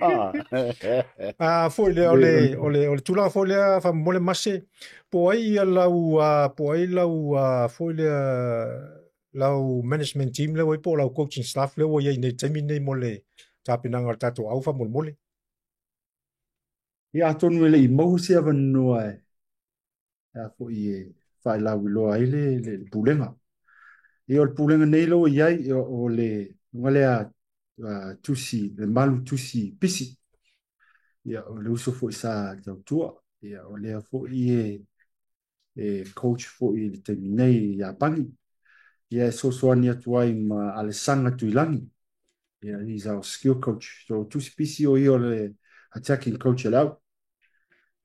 foi le ole tula foi le fa mo le masi po ai lau foi le lau management team le wai po lau coaching staff le wai nei temi nei mo le tapinanga tato au fa mo mo le ia tonu le i mo se avanoa a fo i fai lau lo ai le pulenga e o pulenga nei lo iai o le ngale a tusi le malu tusi pisi ia o le uso fo i sa tautua ia o le fo i coach fo i le terminei ia pangi ia so soani atu ai ma Alessandra Tuilangi ia he's our skill coach so tusi pisi o i o le attacking coach lau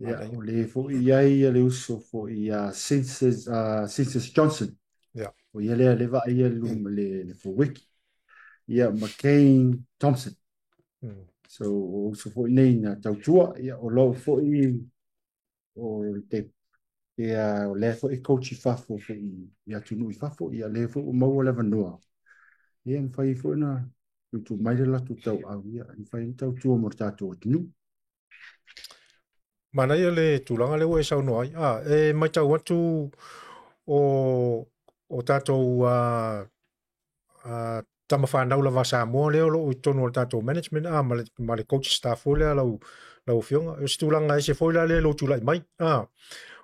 ia o le fo i ai le uso fo i Census Johnson ia o ia le va ia le fo wiki ia McCain Thompson so o uso fo i nei na tautua ia o lo fo i o te ia o le fo i coach i fafo fo ia tunu i fafo ia le fo o mau le vanua ia fai fo na tu mai le latu tau au ia fai tautua mo tatou tunu mana ia le tulanga le we sau no ai e mai tau atu o tatou tama whanau la vasa mua leo lo tonu o tatou management ma le coach staff o lea lau fionga o stulanga e se foi la le lo tulai mai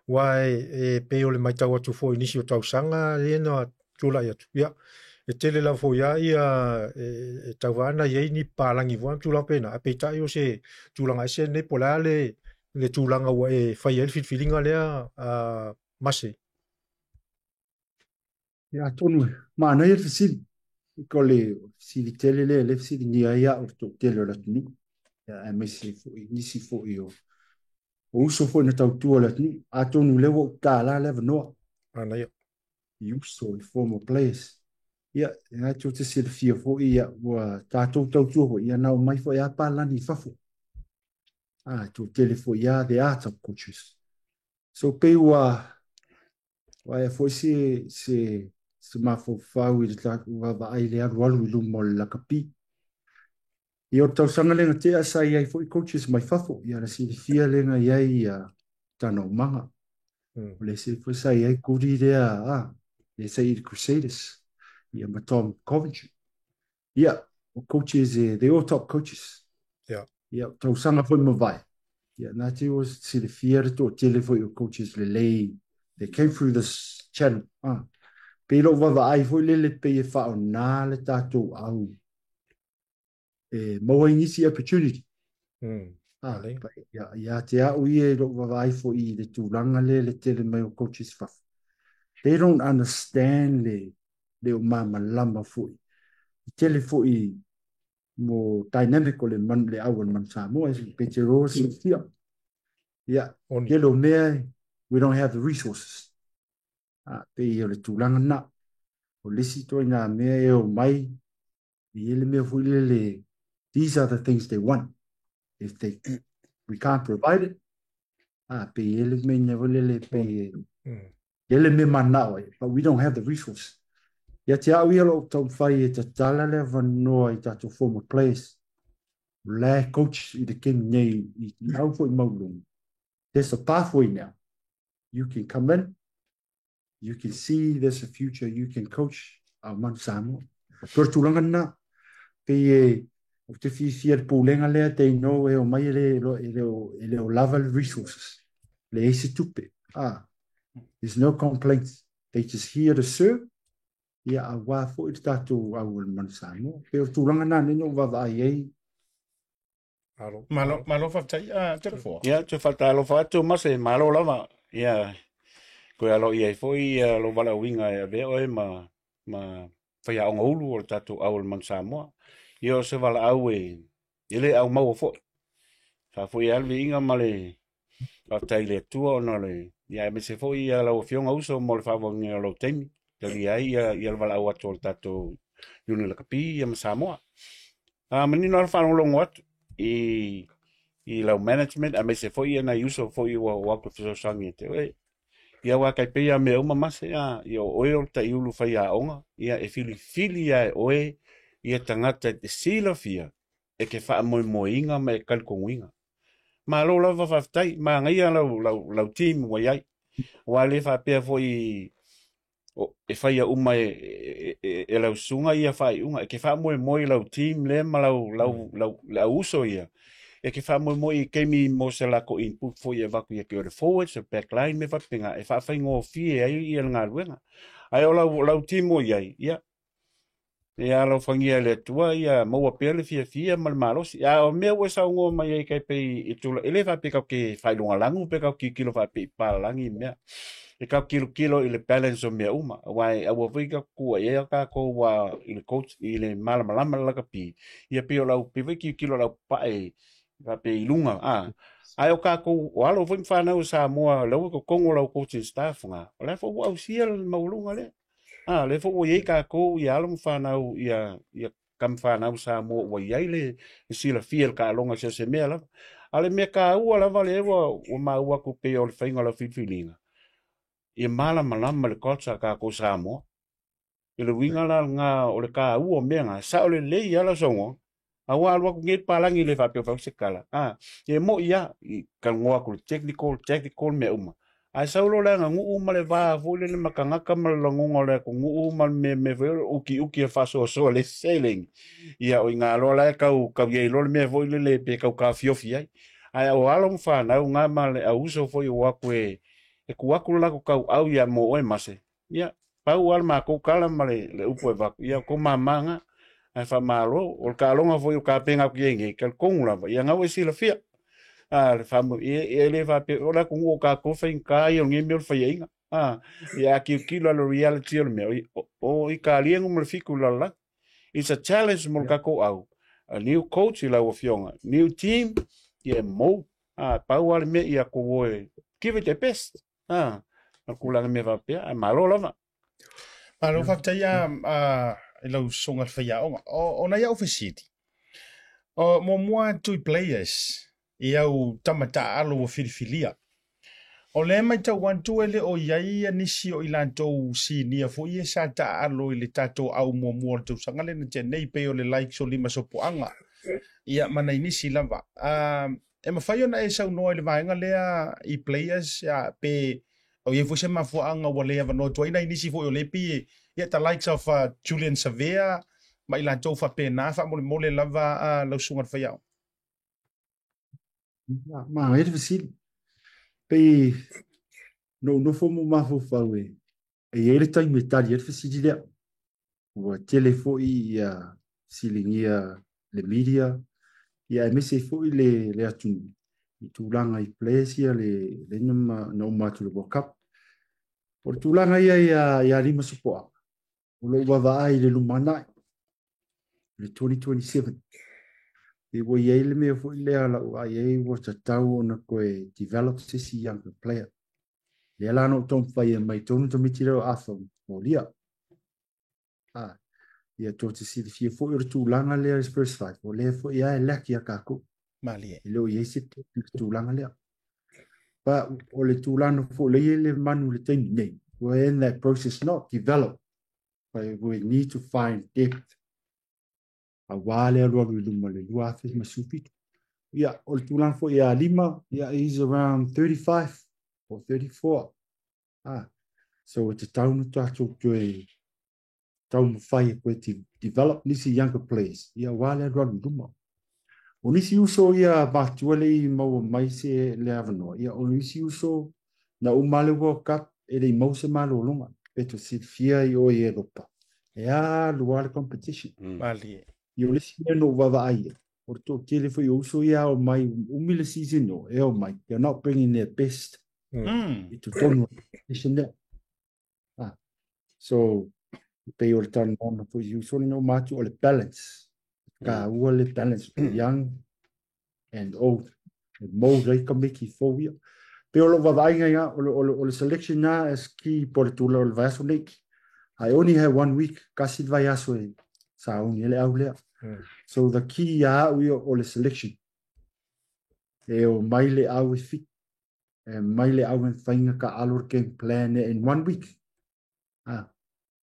wai e pe o le mai tau atu foi nisi o tau sanga le na tulai atu ia e tele la foi ia e tau vana iei ni palangi vuam tulang pena a peitai o se tulanga e se ne pola le tulanga wa e fai el feelinga lea mase ia tonu ma na ia fisi ko le si tele le fisi ni ia o to tele la tunu ia me se foi nisi foi o uso foi na tautua la tunu a tonu le wo kala le no ana ia uso former players ia nga tu te se fia fo ia wa tatou tautua ia na mai fo ia palani fafo tu telefo ia de art of coaches so pe wa foi se ma fo fau i ta va ai le alu lu mo la kapi i o tau sanga lenga te asa ia foi coaches mai fafo ia na si fia lenga ia tano manga le se foi sai ai kuri de le sai Crusaders ia ma Tom Coventry ia o coaches they all top coaches ia tau sanga foi mo vai ia na te o se le fia to tele foi o coaches le lei they came through this channel Pe lo va ai foi le pe fa na le tatou au. Mo ingisi opportunity. Ya te au I lo va ai foi le tūlanga le tele mai o coaches fa. They don't understand le o mama lama foi. Tele foi mo dynamic le man le au man sa mo es petero si tia. Ya, yellow mea, we don't have the resources. Pe le tūlanga na. O lisi toi ngā mea e o mai, I ele mea fui le, these are the things they want. If we can't provide it, pe ele mea never le pe, ele mea manao but we don't have the resources. Ia te au ialo tau whai e ta tala le vanoa I tato former players. Le coach I the king nei, I nau fo I maulung. There's a pathway now. You can come in, you can see there's a future, you can coach a man Samoa. Tur tulanga na pe o te fia pulenga lea te no e o mai ele o level resources. Le ese tupe. There's no complaints. They just here to serve. Ia a wa fo I tatu au man Samoa. Pe o tulanga na nino vavai ei. Malo fatai te fo. Ia te falta lo fatu mase malo lava. Ia ko alo ia foi lo vala winga e ve o ma fai a ngolu o tatu au man Samoa. Ia se vala au ele au mau fo. Fa foi alvi inga male la taile tua no le. Ia me se foi lo fionga uso mo le favo ngi lo temi. Tali ai ia vala au atu tatu yuni la kapi ia Samoa. Menino al fa lo ngot I lau management a me se foi na uso foi wa ko so sangi te ia wa kai pe me uma mase ia o ta iulu fai a onga ia e fili ia oe ia tangata te silafia e ke fa mo inga me kal konguinga ma lo lava fa tai ma ngai lau team wa ia wa le fa pe foi e fai a uma e lau sunga ia fai unga e ke fa mo lau team le ma lau uso ia e ke fa mo ke mi mo se la ko input foi e vaku ia ke ore forward se backline me fa pinga e fa fai ngo fie ai ia nga ruenga ai o lau team mo ia ia lo fangia le tua ia mo pele fie mal malos ia o me o sa ngo mai kai pe I tula ele fa pe ka ke fai lunga langu pe ka ki kilo fa pe pa langi me e ka kilo I le balance o mea uma wai a wa vika ku e ka ko wa I le coach I le malama la ka pi ia pe o lau pe viki kilo lau pa e ka pe ilunga ai o ka ko walo vim fa na sa mo lau ko kongo lau coaching staff nga la fo wa sia maulunga le le fo ye ka ko ia lo fa na ia kam fa na sa mo wa ia le si la fiel ka longa se mea la ale me ka u la vale o ma wa ku pe o le fainga la filinga I malama le kocha ka ko Samoa. I le winga la nga o le ka u o menga sa o le lei ala songo. A wa alwa ku nge palangi le fa pe fa se kala. E mo ia I ka ngoa ku technical me uma. A sa lo la nga ngu uma le va vo le makanga ka mal ngongo le ku ngu uma me uki e fa so le sailing. Ia o nga lo la ka ye lo me vo le pe ka fiofia. Ai o alo fa na nga mal a uso fo I wa ku e kuaku la ko kau au ia mo e mase ia pau al ma ko kala male le upo e vaku ia ko mamanga ai fa malo o ka longa foi o ka penga ku yenge kal kongula ia nga we sila fia le famu ele va pe ola ku o ka ko fe ka I ngi me fa yenga ia ki kilo lo reality o me o I ka liengu mo fiku la it's a challenge mo ka ko au a new coach I la o fionga new team ia mo pau al me ia ko we give it the best kulang me va pe malo lava malo fa ia lo songa fa ia o na ia ofisiti o mo two players ia u tamata alo filifilia o le mai ta one two ele o ia nisi o ilanto si nia fo ia sa ta alo ile tato au mo to sangale na nei pe o le like so lima so poanga ia mana inisi lava e mawhai ona e sau noa le vaenga lea I players pe o ye fose mafuanga wa lea vano tuaina inisi fo o le pi ia ta likes of Julian Savea ma ila tau fa pe na fa mole lava lau sunga fa iau ma e fasil pe no fo mo mafu fa we e ele tai me tali e fasidi le ua tele fo'i ia silingia le media ia e mese fo'i le atu i tūlanga i place ia le na umatu le World Cup o le tūlanga ia lima supoa o lo wawai le lumanai le 2027 e wo ye le me fo'i le ala ua ye wo tatau ona koe develop sisi younger player le ala no tom fai mai tonu to mitiro afo o lia ia to te si fie fo ir tu langa le first fight o le fo ia le ki ka ko Mali. lo ye si tu langa le pa o le tu langa fo le manu le tem nei we're in that process not develop but we need to find depth a wale lo lu mo le lu afi ma supi ia o le tu langa fo ia lima ia is around 35 or 34 so it's a town to to tau fai ko develop nisi younger players ia wale run duma o nisi uso ia batuale I mau mai se le avano ia o nisi uso na umale World Cup ele mau se malo longa peto si fia I o Europa ia luar competition Mali ia o nisi no vava ai o to kele foi uso ia o mai umile season no e o mai they're not bringing their best to tono so pay your turn on for you so no matter all the balance ka all the balance young and old the more they can make it for you pero lo va nga o selection na is key por tu lo vaso league I only have 1 week kasi vaso sa un ele aule so the key we all selection e o maile au fit e maile au fainga ka alor game plan in 1 week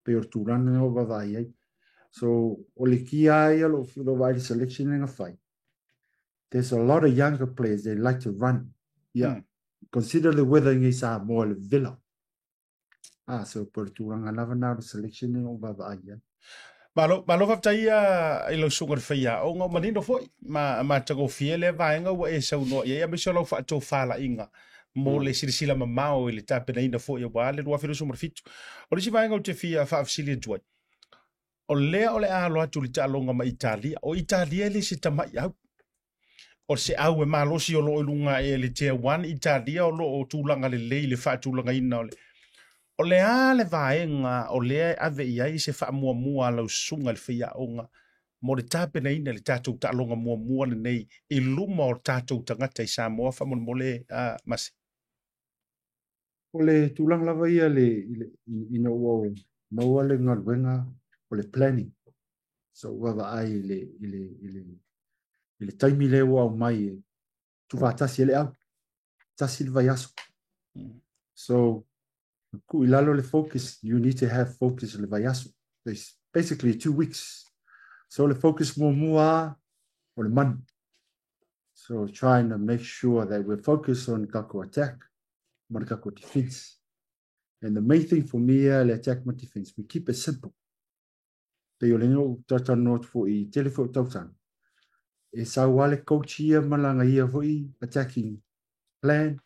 pero turana no vai ai so o le kia ia lo vai selection in a fight there's a lot of younger players they like to run consider the weather in is more villa so por turana lava na selection no vai ai Malo fa taia I lo sugar fia o ngo manino foi ma tago fiele vai nga wa e sau no ia me solo fa to fala inga mo le sirisila mamao le tape na ina fo ia wale ro afiru sumar fitu o le si vai nga te fia fa afsili tuai o le alo atu le talonga ma Italia le si tama ia o se au e malo si o lo lunga e le te one Italia o lo tulanga le fa tulanga ina o le ale vaenga o le ave ia se fa mua lo sunga le fia onga mo le tape na ina le tatou talonga mua le nei I luma o tatou tangata I Samoa fa mo le masi o le tulang lava ia le ina o no le ngalwenga o le planning so wa ai le taimi le wa mai tu va tasi le au tasi va yaso so ku ilalo le focus you need to have focus le va yaso there's basically 2 weeks so le focus mua o le man so trying to make sure that we're focused on kako attack Marco defense. And the main thing for me, the attack my defense, we keep it simple. The Yolino Tata North for a telephone totan. It's our wallet coach here, Malanga here for attacking plan,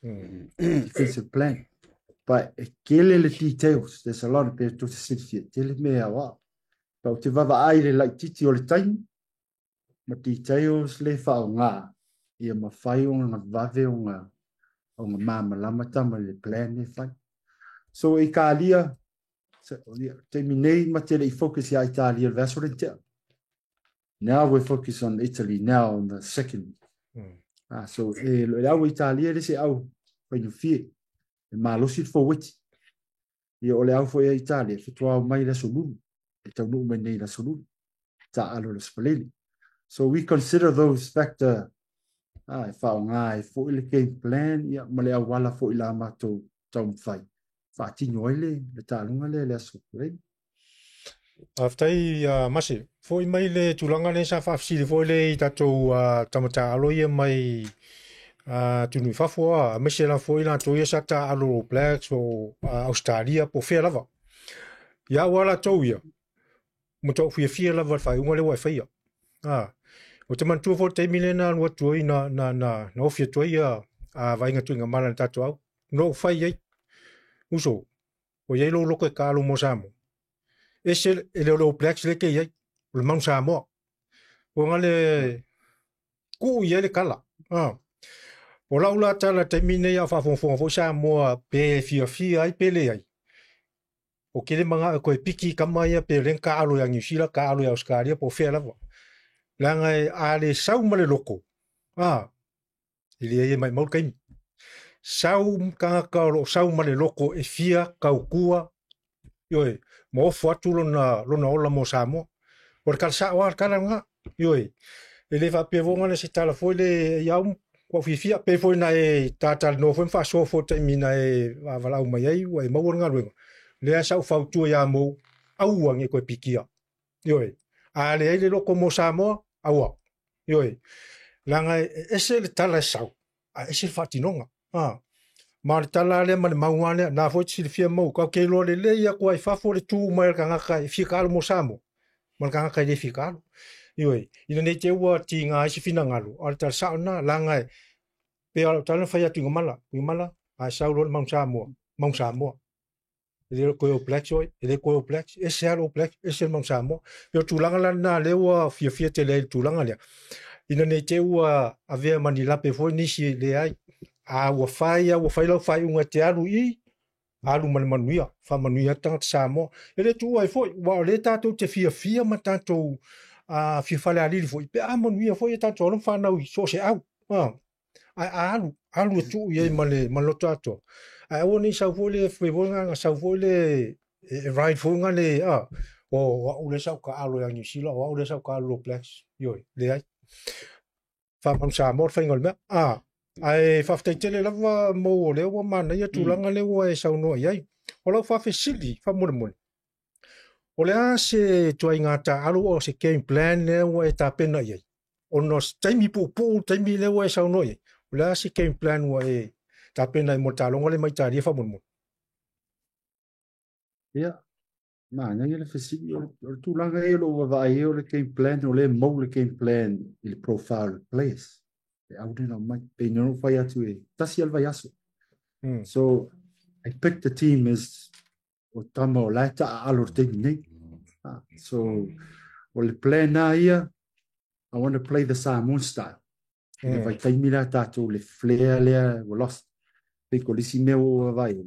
defensive plan. But a kill the details. There's a lot of people to sit here. Tell me how. But if I like Titi all the time, my details left out nga. Ia mawhai o ngā wawe o ngā māmalama ma le plan e whai. So I ka alia, te minei ma te I focus I Italia verso le te. Now we focus on Italy now on the second. So le au Italia le se au whai nu fie. E malosi fo witi. Ia o le au fo Italia, fitua mai la solulu. E tau nuu menei la solulu. Ta alo le spaleli. So we consider those factors. E whao ngā e fo ile game plan, ia ma le au wala fo ila matou tau mwhai. Whaatino ele, le tālunga le aso. Aftai masi, fo I mai le tūlanga le sa whaafsiri fo ile I tatou tamata alo ia mai tunu whafua, a mese la fo ila tō ia sa ta alo Blacks o Australia po whea lava. Ia wala tau ia, mo tau whia lava whai unga le wai whaia. O te mantua fo te milena anua tuai na ofia tuai a vainga tuinga mana tato au. No whai ei. Uso, o ye lo ke ka lo mo samo ese ele lo plex le ke ye lo mang samo o ngale ku ye le kala o la ula tala te mine ya fa fo samo pe fi ai pele ai o kele manga ko piki kama ia pe len ka alo yang New ka alo ya Australia po fe la langa ale sau male loko ile ye mai mau kai sau ka lo sau male loko e fia kaukua yoi mo fatu lona ola mo samo por kal sa war kalanga yoi ele va pe vonga se tala foi le yaum ko fia pe foi na e tatal no foi fa so fo te mina e vala uma yai wa mo nga luenga le sa fa tu ya mo au nge ko pikia yoi ale le loko mo samo au yoi langa ese le tala sau ese fatinonga Martala le man mauane na foi silfia mo ka ke lo le ya ko ai fa fo le tu mai ka nga ficar mo samo man ka nga le ficar yoi ina ne te wa ti nga si fina ngalo alta sa na langa pe al tala fa ya tu ngala a sa lo mang samo ele ko black joy ele ko black ese alo black ese mang samo yo tu langa na le wa fia te le tu langa le ina ne te wa ave manila pe fo ni si le ai wa fai lo fai unga te alu manuia fa manuia tanga samo ele tu ai foi wa le tato te fia ma tato fia fale ali foi pe manuia foi tato lo fa na so se au alu tu ye malo tato ai woni sa fole foi bonga sa fole right foi nga le o le sa ka alu yang sila o le sa ka lo plex yo le ai fa mam sa mo fa ngol me ai fa tele lava mo le wa mana ia tulanga le wa sa no ai o lo fa fesili fa mo o le se toi ngata alu o se game plan le wa ta pena ai o no taimi po taimi le wa sa no ai o le se game plan wa ta pena mo ta lo le mai ta ri fa mo ia ma nga le fesili o tulanga e lo va e o le game plan o le mo le game plan il profile place no mai pe no fai atu e tasi al vai aso so I picked the team as o tama o laita alor te nei so o le plan na ia I want to play the Samoan style le vai tai mira tato le flare le o lost pe ko lisi me o vai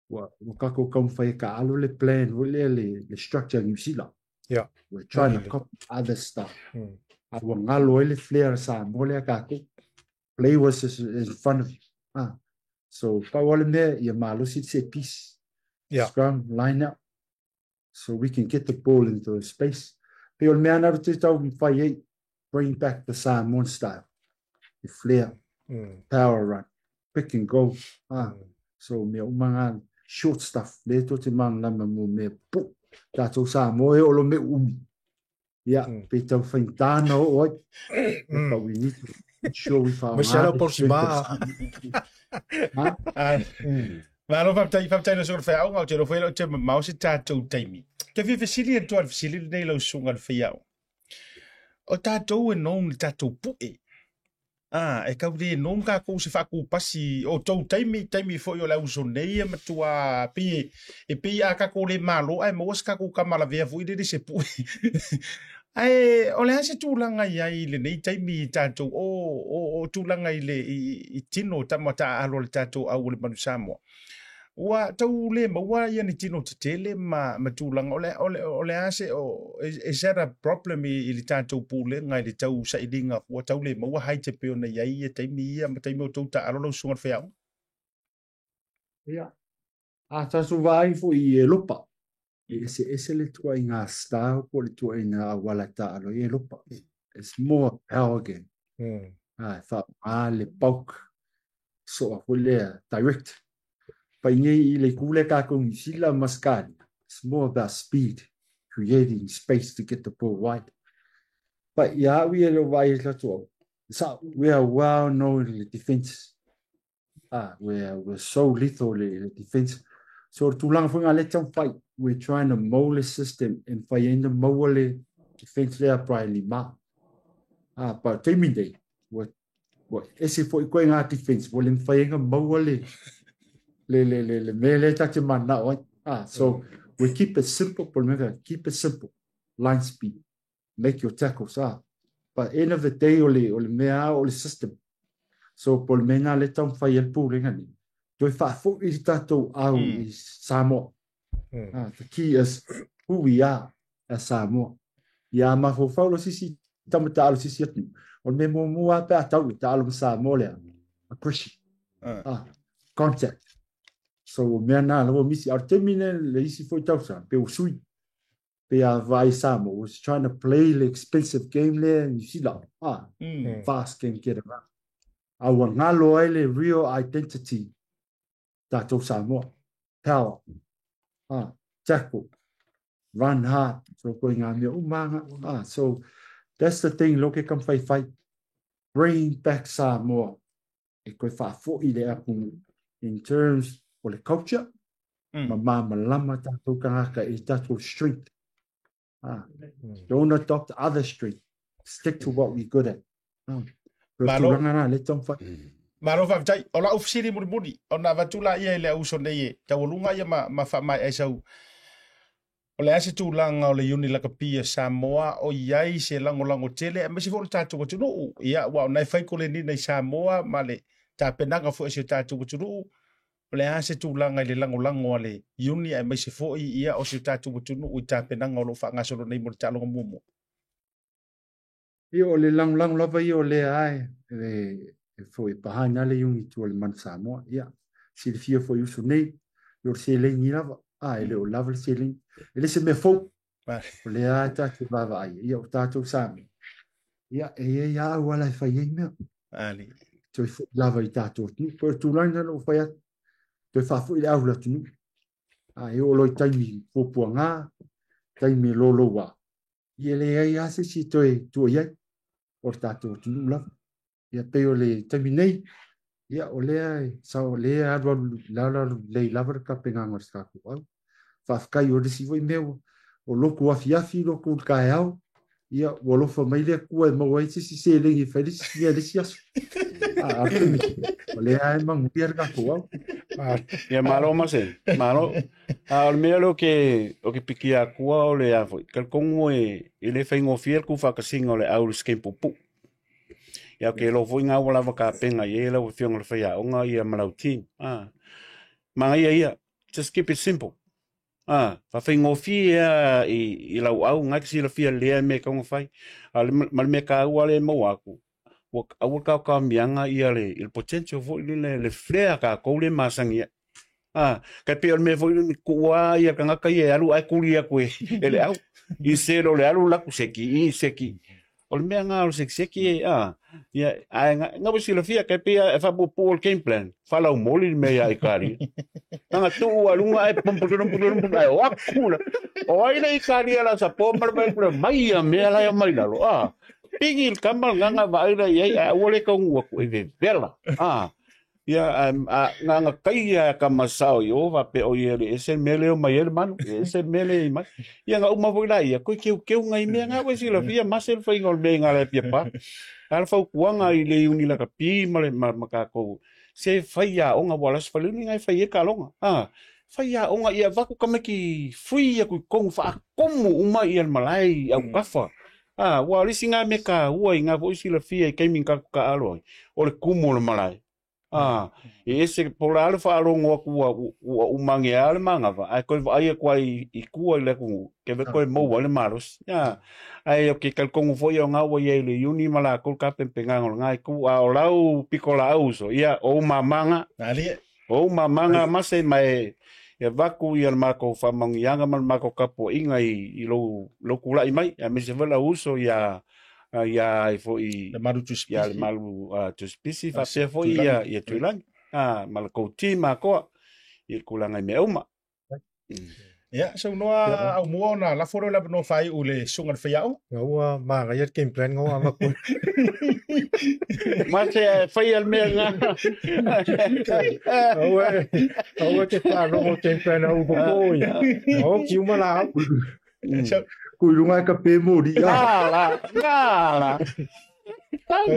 o kako kam fai ka alo le plan o le structure New Zealand we're trying to copy other stuff a ngalo le flare Samoan le kako play was in front of you. So if I want there, you malusi set piece. Scrum, line up. So we can get the ball into space. Pero man out to 2005, bring back the Samoan style. The flare, power run, pick and go. So me umangan short stuff. Le to te man lama mo me pu. Tato Samoa o lo me umi. Yeah, Peter Fintano, what? But we need to sure we found Michelle Porcima. Ma lo fa no so fa o te lo fa te ma se tato taimi. Ke vi fesili en to fesili nei lo sunga al fa o tato e non tato pu e ka uri non ka ko se fa ku pasi o to taimi fo yo la uso nei ma tua pi e pi a ka ko le malo ai mo ska ku ka mala vea fu ide se pu ai o le se tulanga ia le nei taimi tato o tulanga ile I tino tamata alo le tato au le manu samo wa tau le ma wa ia ni tino tele ma tulanga o le ase o is that a problem I le tato pule ngai le tau sa idinga wa tau le ma wa hai te pe ona ia taimi ia ma taimi o tau alo lo sunga fe au ia a tasu vai fu I lopa ese le tua inga star po le tua inga wala ta alo I lopa it's more power game fa le poke so le direct pa I le kule ka kong sila mascali it's more about speed creating space to get the ball wide but yeah we lo vai la tua so we are well known in the defense we're so lethal in the defense so tulang funga le chang fight we're trying to mold the system and find the mole defense there probably ma but timing day what ese foi ko nga defense volen find a mole le mele ta te mana o So we keep it simple, keep it simple. Line speed, make your tackles. But end of the day, ole mea ole system. So por mena le tam fai el pooling ani. Doi fa fo I tato au I Samoa. The key is who we are as Samoa. Ya ma fo faulo sisi tamata alo sisi atu. Ole me mo mua pe atau I talo Samoa le. Appreciate. Contact. So mea na lo misi artemine le isi fo tausa pe usui. Pe a vai Samoa was trying to play the expensive game there and you see that fast game get around. Our ngalo ai le real identity tato Samoa. Power. Tackle. Run hard. So going on there. Umanga. So that's the thing. Look at come fight. Bring back Samoa. Ko fa fo I le apu in terms of the culture. Mama lama tato kanga I tato strength. Don't adopt other strength. Stick to what we're good at. Maro fa tai ola ofisiri muri ona vatula ia le uso nei tawulunga ia ma fa mai esau ole ase tulanga ole uni la kapia Samoa o iai se lango tele me se fo tatu ko tunu ia wa na fai ko le ni nei Samoa male ta penanga fo se tatu ko tunu ole ase tulanga le lango ale uni ai me se fo ia o se tatu ko tunu u ta penanga lo fa ngaso nei mo talo mumu io le lango lava io le ai foi behind alle uni tu le man Samoa ia si le fio foi uso nei lo se le ni lava le o lava se le ele se me fo le ata tu va ia o tato Sami ia ia wala fa ia me ali tu lava I tato tu per tu langa lo fa ia tu fa fu ile aula tu io lo taimi fo puanga taimi lo wa ia le ia se si tu ia o tato tu lava ia pe o le terminei ia o le sa o le arwa le lavar ka penga ngorska ko fa kai o disi voi meu o loku afiafi loku kaeau ia o lo fa mai le ku e mo ai si se le I feliz ia le sia o le ai mang pierga ko ia malo malo al melo que o que pikia ku o le afo kal kongo ele faingo fiel ku fa kasingo le au skempo pu ia ke lo foi nga wala ka penga ia lo fiong le fia onga ia malauti manga ia just keep it simple fa faingo fia I lau au nga si le fia le me ka fai al mal me ka wale mo aku au ka mianga ia le il potential vo le flea ka ko le masangia ka pe me vo ni kuwa ia ka ka ia alu ai kulia ko ele au I selo le alu la kuseki seki o me nga o seki ia nga bo sila fia ka pe fa bo pol game plan fa la moli me ia ikari nga tu alunga ai pum ai o akula o ai le ikari ala sa pomar mai me ala mai la lo pingil kamal nga vai la ia ole ka ngua ko e vela ia nga kai ka masao yo va pe o ile ese mele o mai hermano ese mele mai ia nga uma voila ia ko que ngai me nga we sila fia masel foi ngol me nga le pipa al fa kuanga ile uni la kapi male maka ko se faia onga bola se faluni ngai faia ka longa faia onga ia va ko kameki free ia ko kong fa como uma ia malai au kafa wa lisinga me ka ua nga vo sila fia ke min ka alo o le kumo le malai ese polar fa longo ku umange al manga va ai ko ai ku le ku ke ve ko mo le maros ai o ke kal kongu foi nga o ye le uni mala ko ka penga ngai ku o lau pikola uso ia o mamanga ali o mamanga mase mai e vaku ia mako fa mangianga mal mako kapo inga I lo kula mai a me se vela uso ia fo I malu tu spisi ia malu tu spisi fa se fo ia tulang mal ko tima ko I kulanga me uma ia so noa au muona la foro la no fai ule sunga fiao ngua ma ga yet game plan ngua ma ko ma se fai al me nga awe te fa no game plan au ko o ki uma la ku lunga ka pe mo di la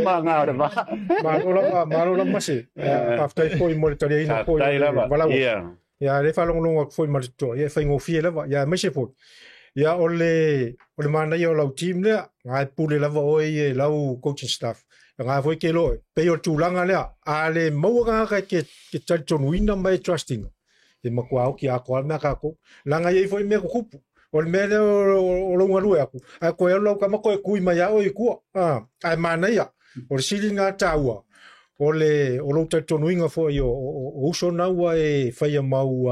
manga ma lo masi after ko mo tori ina ko wala Ya le whalongononga foi marito, ia whaingofie lava, ia mese foi. Ia ole mana ia o lau team lea, ngai pule lava o e lau coaching staff. Ngai foi ke loe, pei o tūlanga lea, a le maua kai ke talitonu ina mai trusting. E makua au ki a koa mea kako, langa iei foi mea kukupu. O le mea lea o launga rue aku. A koe au lau kamako e kui mai au e kua. Ai mana ia, o le siri ngā tāua. O lau talitonu inga foi o uso naua e whaia mau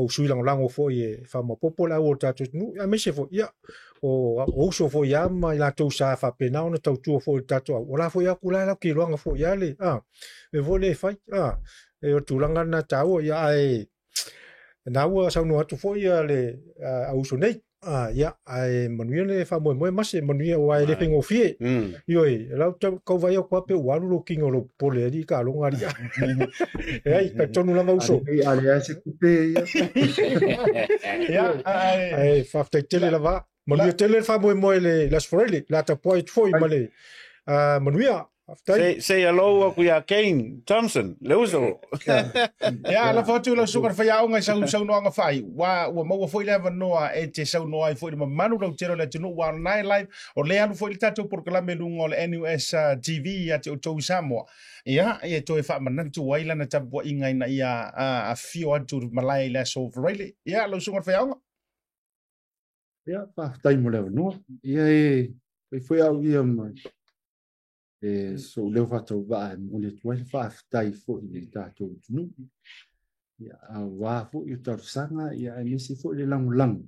suilango lango foi e whama popo la o tātou nu. A mese foi, ia. O uso foi ama i la tau sa whapena ona tau tua foi tātou au. O la foi aku la ki loanga foi ale. E vole e whai. E o tūlanga na tāua ia e naua saunu atu foi le a uso nei. Ia, ai manuia le whamoe mase, manuia o ai le whengo fie. Ioi, lau kau vai au kua pe uaru lo kingo lo pole eri ka alonga ria. Ei, ka tonu langa uso. Ale a se kupe ia. Ia, ai, whaftai tele la va. Manuia tele whamoe le las forele, la ta poi foi male. Manuia, Say hello ku ya Kane Thompson, le uso. Ya, la foto la suka fa ya nga sau no nga fai. Wa mo foi le noa e te sau no ai foi ma manu lo tero le tunu wa nine live o le anu foi tato por kala me lungo le NUS TV ya te o Samoa. Ya, e to e fa manan tu waila na tabu inga ina ia a fio atu malai la so really. Ya, lo suka fa ya nga. Ya, pa tai mo le no. Ya e foi au ia mai. So leo whatau waa mo le tuai whaafitai fo i le tātou tunu. Ia a wā fo i tau sanga, ia a nisi fo i le langulangu.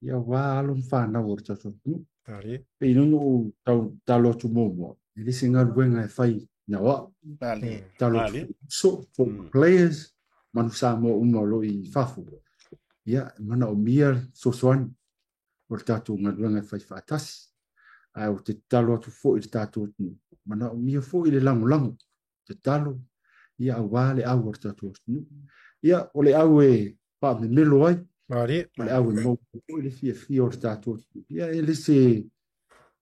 Ia wā alon whanau o tātou tunu. Pei nono o talo tu momo. I lisi ngā ruenga e whai na wā. Talo so for players, manu sa mo umalo i whafu. Ia mana o mia so soan. O tātou ngā ruenga e whai whaatasi. Ai o te talo atu fo i tātou tunu. Mana o mia fo i le langulangu, te talo, ia au wale au ar tātou tunu. Ia o le au e pa me melo ai, o le au e mou, o le fia o tātou tunu. Ia e le se,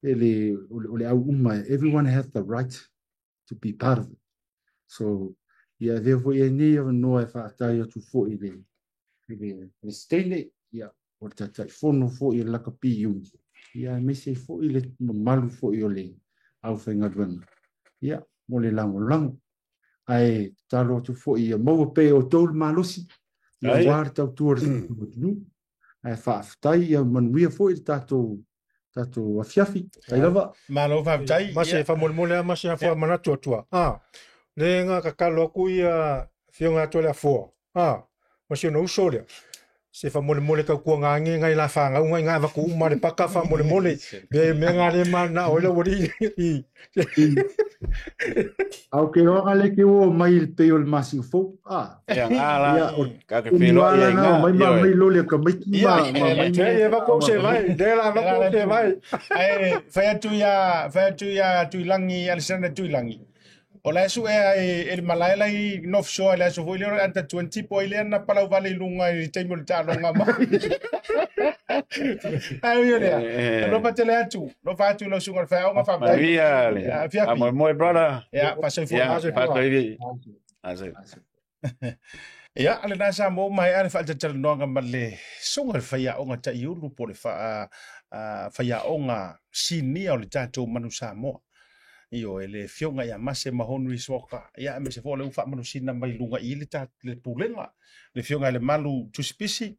o le au umai, everyone has the right to be part of it. So, ia veo fo i e nei o noa e whaatai atu fo i le stene, ia o le tatai fono fo i le lakapi iu. Ia me se fo i le malu fo i o le au whainga ruanga. Ia, mo le lango. Ai, talo tu fo i a maua pe o tōru malosi. Ia wāre tau tuar tunu. Ai, whaaftai, ia manuia fo i tātou afiafi. Ai lava. Malo whaaftai. Mase, whamole mase a wha manatu atua. Le ngā kakalo aku i a whio ngā tole a fua. Mase o na usolea. Se fa mole ka ku nga ngai la fa nga ngai nga va ku ma le paka fa mole be me nga le mana o le wori au ke o ale ke o mai le pe o le masi fo ya ngala ka ke pelo ya nga mai lo le ka mai e va ko se vai de la va ko se vai fa tu ya tu langi alsana tu langi o la su e malaila i nof show la so foi le anta 20 po ile na pala vale lunga i te mo ta longa ma ai yo le no pa tele atu no fa tu lo sunga fa o fa Maria amo moi brother ya pa so foi pa to ivi ase ya ale na sa mo mai ale fa te no nga male sunga fa ya o nga ta iulu po le fa ya o nga sini o le tato manu sa mo io ele fionga ia mase mahonu i soka ia me se fole ufa manu sina mai lunga i le pulenga le fionga le malu tuspisi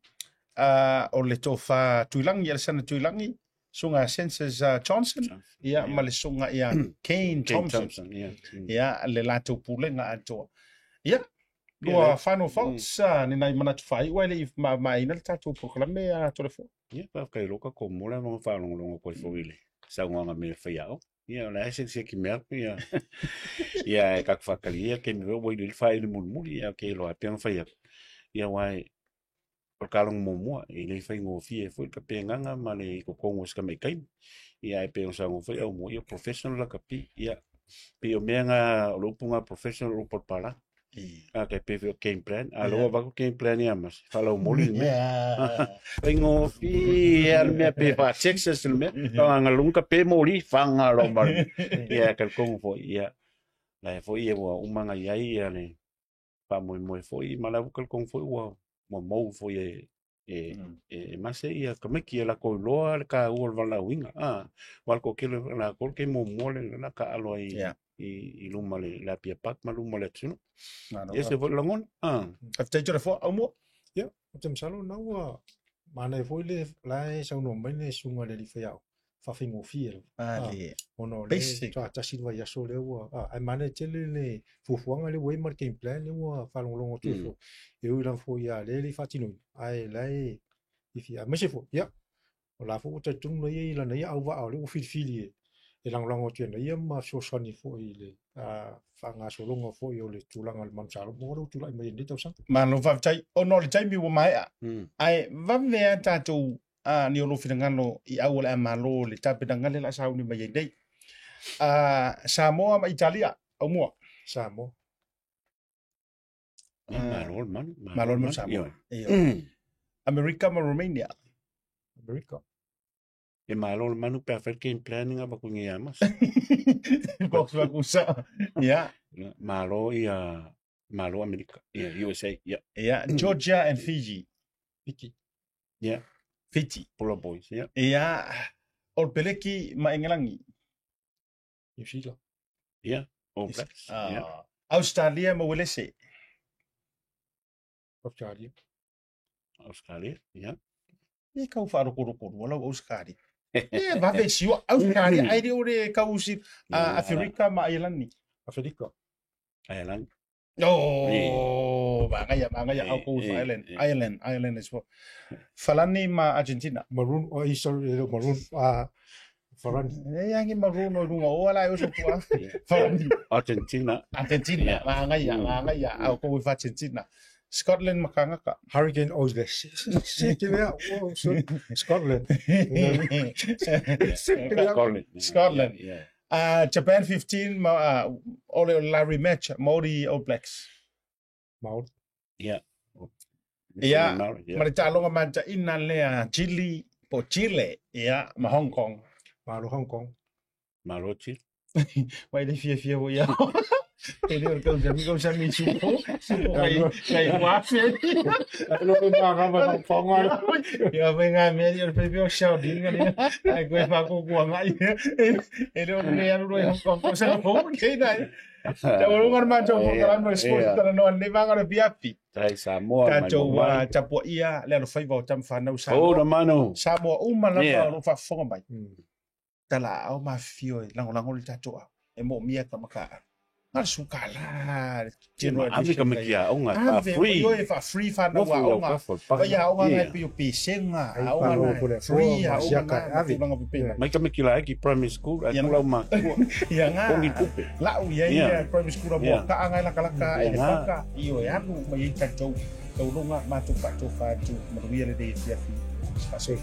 o le tofa tuilangi le sana tuilangi sunga senses Johnson ia ma le sunga ia Kane Thompson ia le lato pulenga ato ia lua final thoughts ni nai mana tufai wale mai na tato proclame a telefone ia pa kai loka ko mola mo fa longo ko foile sa nganga me faiao. Ia, la se ki mea, ia e kak whakalia, ke me wai li whai li mulmuli, ia ke loa peang whai ap. Ia wai, o kalong momua, i li whai ngō fie, fwoi ka peanganga, ma le kokongo ska mei kaim. Ia e peang sa ngō whai au mo, ia professional la ka pi, ia, pe o mea ngā lupunga professional rupot pala. A kai pe game plan, a loa wako game plan ia mas, whalau moli me. Wai ngō fi, ia mea pe wha Texas me, nga lunga pe moli, whanga romar. Ia kalkongo fo, ia, lai fo ia wa umanga iai, ia le, pa mo foi mala ukal kong foi wa mo foi mase ia kameki la ko loa ka ul vala winga wal ko kele na ko ke mo mole na ka alo i luma le la pia pak ma luma le tsuno ese vo langon after jora fo amo ya tem salo na wa mana foi le lai sau no mai ne sunga le fiao fa fingo fiel ono le ta silva ya so le wa ai mana tele le fufuanga le way marketing plan le wa fa longo tu so eu la fo ya le fatino ai lai ifia me fo ya la fo ta tung no ye la na ya wa au le fili e lango tu na ye ma so soni fo ile fa nga so longo fo yo le tulanga al mamsalo mo ro tulai me ni tau sang man lo va chai ono le chai mi wo mai ai va ve ta tu ni lo finangano i au le malo le tapedanga le la sa ni mai dei Samoa ma Italia au mo malo man Samoa America ma Romania America e malo manu perfect game planning apa ku ngiamas box va kusa ya malo malo America USA Georgia and Fiji Fiji Polo Boys All Peleki ma Engelangi New Zealand All Blacks Australia ma Walese Australia e kau fa ro wala Australia va ve si Australia ai ore kau si Africa ma Ireland Africa Ireland Mangaya au ko Ireland is falani ma Argentina maroon maroon Faran yang maroon no lunga wala yo so kwa falani Argentina mangaya au ko Argentina Scotland makanga ka Hurricane Scotland Japan 15 all Larry match Maori All Blacks Maori mereka longa manca ina le Chile po Chile ma Hong Kong malo Chile wai de fia wo ya ele ko jam mi supo kai wa fe lo ma ma ponga ya venga medio previo show dinga ni ai ko fa ko ngai ele o le anu Hong Kong ko sa ho ke dai ta wo ngar ma jo ko no sport ta no ni va ngara biapi tai Samoa ta jo wa chapo ia le no fai va jam fa no sa no mano Samoa uma la no fa fonga mai ta la au ma fio lango le ta jo e mo mia ka maka sukala general Africa mekia onga free yo fa free fa no onga ya onga pe yo pisenga onga free ya onga mai ka mekila ki primary school aku lau ma ya nga kongi kupe la ya primary school mo ka anga la kala e ka yo ya no mai ka jo longa ma tu pa tu fa tu mo wi le de fi fa so